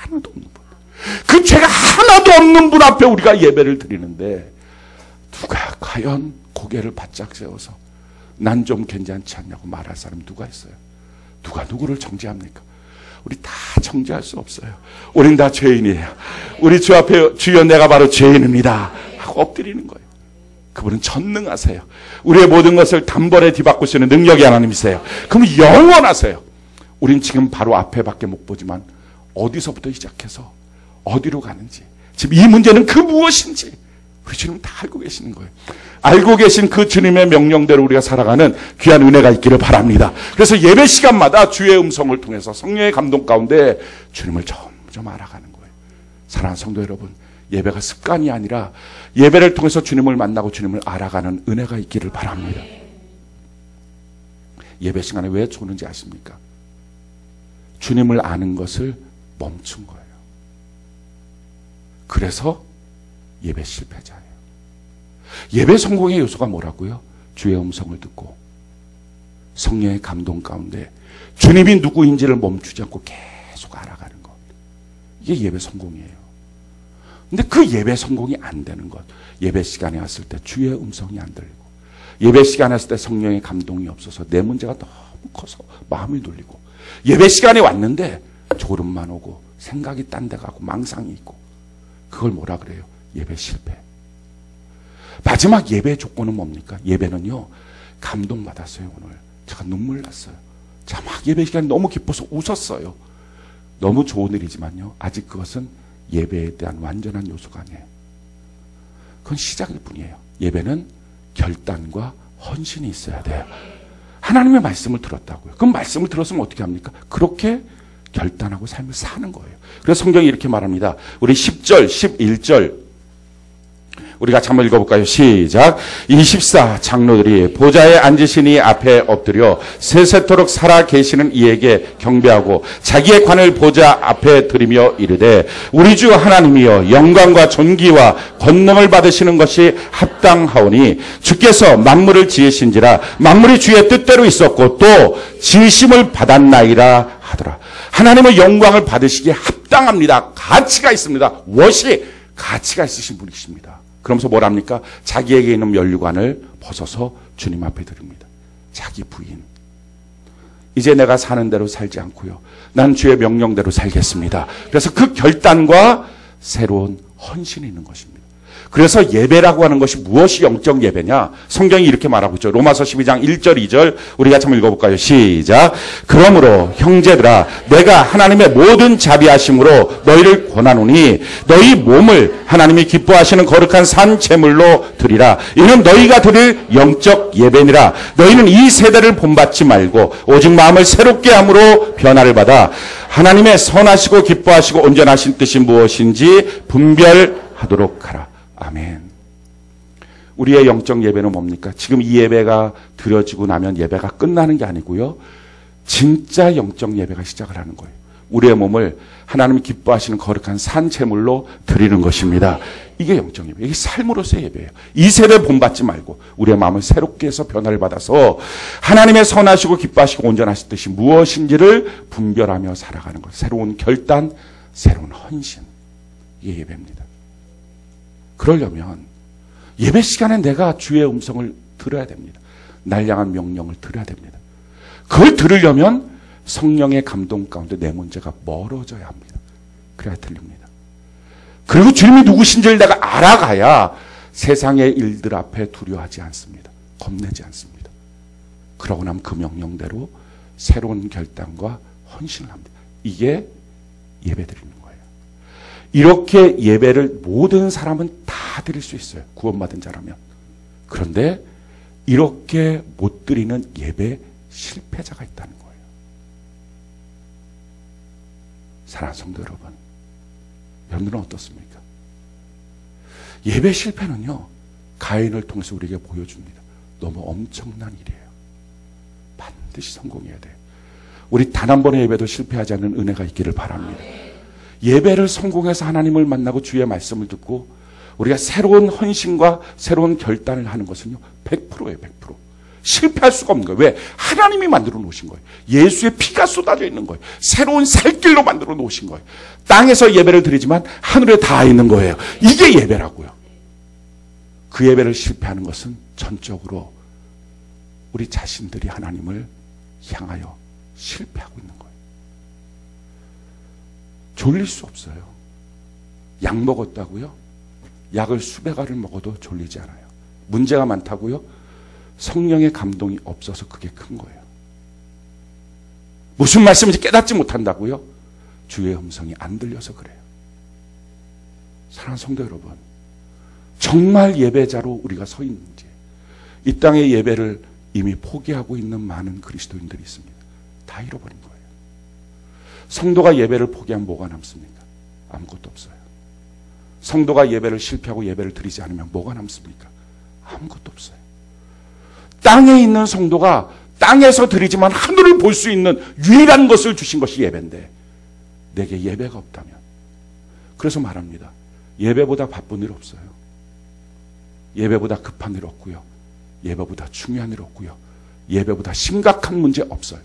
하나도 없는 분. 그 죄가 하나도 없는 분 앞에 우리가 예배를 드리는데 누가 과연 고개를 바짝 세워서 난 좀 괜찮지 않냐고 말할 사람이 누가 있어요? 누가 누구를 정죄합니까? 우리 다 정죄할 수 없어요. 우린 다 죄인이에요. 우리 주 앞에 주여 내가 바로 죄인입니다 하고 엎드리는 거예요. 그분은 전능하세요. 우리의 모든 것을 단번에 뒤바꾸시는 능력이 하나님이세요. 그럼 영원하세요. 우린 지금 바로 앞에밖에 못 보지만 어디서부터 시작해서 어디로 가는지, 지금 이 문제는 그 무엇인지 우리 주님 다 알고 계시는 거예요. 알고 계신 그 주님의 명령대로 우리가 살아가는 귀한 은혜가 있기를 바랍니다. 그래서 예배 시간마다 주의 음성을 통해서 성령의 감동 가운데 주님을 점점 알아가는 거예요. 사랑하는 성도 여러분, 예배가 습관이 아니라 예배를 통해서 주님을 만나고 주님을 알아가는 은혜가 있기를 바랍니다. 예배 시간에 왜 조는지 아십니까? 주님을 아는 것을 멈춘 거예요. 그래서 예배 실패자예요. 예배 성공의 요소가 뭐라고요? 주의 음성을 듣고 성령의 감동 가운데 주님이 누구인지를 멈추지 않고 계속 알아가는 것. 이게 예배 성공이에요. 근데 그 예배 성공이 안 되는 것, 예배 시간에 왔을 때 주의 음성이 안 들리고, 예배 시간에 왔을 때 성령의 감동이 없어서 내 문제가 너무 커서 마음이 눌리고, 예배 시간에 왔는데 졸음만 오고 생각이 딴 데 가고 망상이 있고, 그걸 뭐라 그래요? 예배 실패. 마지막 예배의 조건은 뭡니까? 예배는요, 감동받았어요. 오늘 제가 눈물 났어요. 자, 막 예배 시간에 너무 기뻐서 웃었어요. 너무 좋은 일이지만요, 아직 그것은 예배에 대한 완전한 요소가 아니에요. 그건 시작일 뿐이에요. 예배는 결단과 헌신이 있어야 돼요. 하나님의 말씀을 들었다고요. 그럼 말씀을 들었으면 어떻게 합니까? 그렇게 결단하고 삶을 사는 거예요. 그래서 성경이 이렇게 말합니다. 우리 10절, 11절 우리 같이 한번 읽어볼까요? 시작. 24 장로들이 보좌에 앉으시니 앞에 엎드려 세세토록 살아 계시는 이에게 경배하고 자기의 관을 보좌 앞에 들이며 이르되 우리 주 하나님이여 영광과 존귀와 권능을 받으시는 것이 합당하오니 주께서 만물을 지으신지라 만물이 주의 뜻대로 있었고 또 지으심을 받았나이다 하더라. 하나님의 영광을 받으시기에 합당합니다. 가치가 있습니다. 무엇이 가치가 있으신 분이십니다. 그러면서 뭐랍니까? 자기에게 있는 면류관을 벗어서 주님 앞에 드립니다. 자기 부인. 이제 내가 사는 대로 살지 않고요, 난 주의 명령대로 살겠습니다. 그래서 그 결단과 새로운 헌신이 있는 것입니다. 그래서 예배라고 하는 것이 무엇이 영적 예배냐? 성경이 이렇게 말하고 있죠. 로마서 12장 1절 2절 우리 같이 한번 읽어볼까요? 시작. 그러므로 형제들아 내가 하나님의 모든 자비하심으로 너희를 권하노니 너희 몸을 하나님이 기뻐하시는 거룩한 산 제물로 드리라. 이는 너희가 드릴 영적 예배니라. 너희는 이 세대를 본받지 말고 오직 마음을 새롭게 함으로 변화를 받아 하나님의 선하시고 기뻐하시고 온전하신 뜻이 무엇인지 분별하도록 하라. 아멘. 우리의 영적 예배는 뭡니까? 지금 이 예배가 드려지고 나면 예배가 끝나는 게 아니고요, 진짜 영적 예배가 시작을 하는 거예요. 우리의 몸을 하나님이 기뻐하시는 거룩한 산 제물로 드리는 것입니다. 이게 영적 예배, 이게 삶으로서의 예배예요. 이 세대를 본받지 말고 우리의 마음을 새롭게 해서 변화를 받아서 하나님의 선하시고 기뻐하시고 온전하신 뜻이 무엇인지를 분별하며 살아가는 것. 새로운 결단, 새로운 헌신. 이게 예배입니다. 그러려면 예배 시간에 내가 주의 음성을 들어야 됩니다. 날 향한 명령을 들어야 됩니다. 그걸 들으려면 성령의 감동 가운데 내 문제가 멀어져야 합니다. 그래야 들립니다. 그리고 주님이 누구신지를 내가 알아가야 세상의 일들 앞에 두려워하지 않습니다. 겁내지 않습니다. 그러고 나면 그 명령대로 새로운 결단과 헌신을 합니다. 이게 예배드리는 거예요. 이렇게 예배를 모든 사람은 다 드릴 수 있어요. 구원받은 자라면. 그런데 이렇게 못 드리는 예배 실패자가 있다는 거예요. 사랑하는 성도 여러분, 여러분들은 어떻습니까? 예배 실패는요, 가인을 통해서 우리에게 보여줍니다. 너무 엄청난 일이에요. 반드시 성공해야 돼요. 우리 단 한 번의 예배도 실패하지 않는 은혜가 있기를 바랍니다. 예배를 성공해서 하나님을 만나고 주의 말씀을 듣고 우리가 새로운 헌신과 새로운 결단을 하는 것은요, 100%예요. 100%. 실패할 수가 없는 거예요. 왜? 하나님이 만들어 놓으신 거예요. 예수의 피가 쏟아져 있는 거예요. 새로운 살길로 만들어 놓으신 거예요. 땅에서 예배를 드리지만 하늘에 닿아 있는 거예요. 이게 예배라고요. 그 예배를 실패하는 것은 전적으로 우리 자신들이 하나님을 향하여 실패하고 있는 거예요. 졸릴 수 없어요. 약 먹었다고요? 약을 수백 알을 먹어도 졸리지 않아요. 문제가 많다고요? 성령의 감동이 없어서 그게 큰 거예요. 무슨 말씀인지 깨닫지 못한다고요? 주의 음성이 안 들려서 그래요. 사랑하는 성도 여러분, 정말 예배자로 우리가 서 있는지, 이 땅의 예배를 이미 포기하고 있는 많은 그리스도인들이 있습니다. 다 잃어버린 거예요. 성도가 예배를 포기하면 뭐가 남습니까? 아무것도 없어요. 성도가 예배를 실패하고 예배를 드리지 않으면 뭐가 남습니까? 아무것도 없어요. 땅에 있는 성도가 땅에서 드리지만 하늘을 볼 수 있는 유일한 것을 주신 것이 예배인데 내게 예배가 없다면, 그래서 말합니다. 예배보다 바쁜 일 없어요. 예배보다 급한 일 없고요. 예배보다 중요한 일 없고요. 예배보다 심각한 문제 없어요.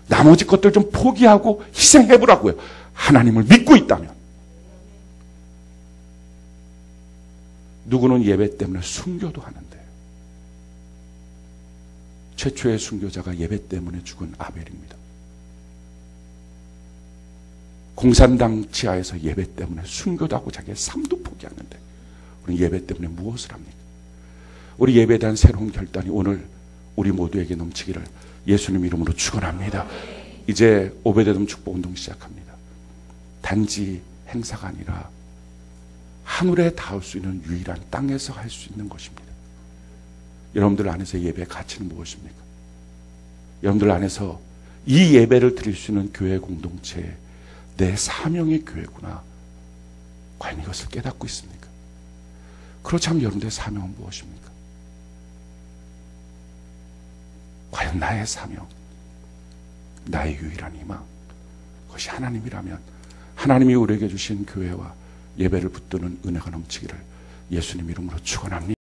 나머지 것들 좀 포기하고 희생해보라고요. 하나님을 믿고 있다면. 누구는 예배 때문에 순교도 하는데, 최초의 순교자가 예배 때문에 죽은 아벨입니다. 공산당 지하에서 예배 때문에 순교도 하고 자기의 삶도 포기하는데 우리는 예배 때문에 무엇을 합니까? 우리 예배에 대한 새로운 결단이 오늘 우리 모두에게 넘치기를 예수님 이름으로 축원합니다. 이제 오베데돔 축복운동 시작합니다. 단지 행사가 아니라 하늘에 닿을 수 있는 유일한 땅에서 할 수 있는 것입니다. 여러분들 안에서 예배의 가치는 무엇입니까? 여러분들 안에서 이 예배를 드릴 수 있는 교회 공동체, 내 사명의 교회구나, 과연 이것을 깨닫고 있습니까? 그렇다면 여러분들의 사명은 무엇입니까? 과연 나의 사명, 나의 유일한 희망, 그것이 하나님이라면 하나님이 우리에게 주신 교회와 예배를 붙드는 은혜가 넘치기를 예수님 이름으로 축원합니다.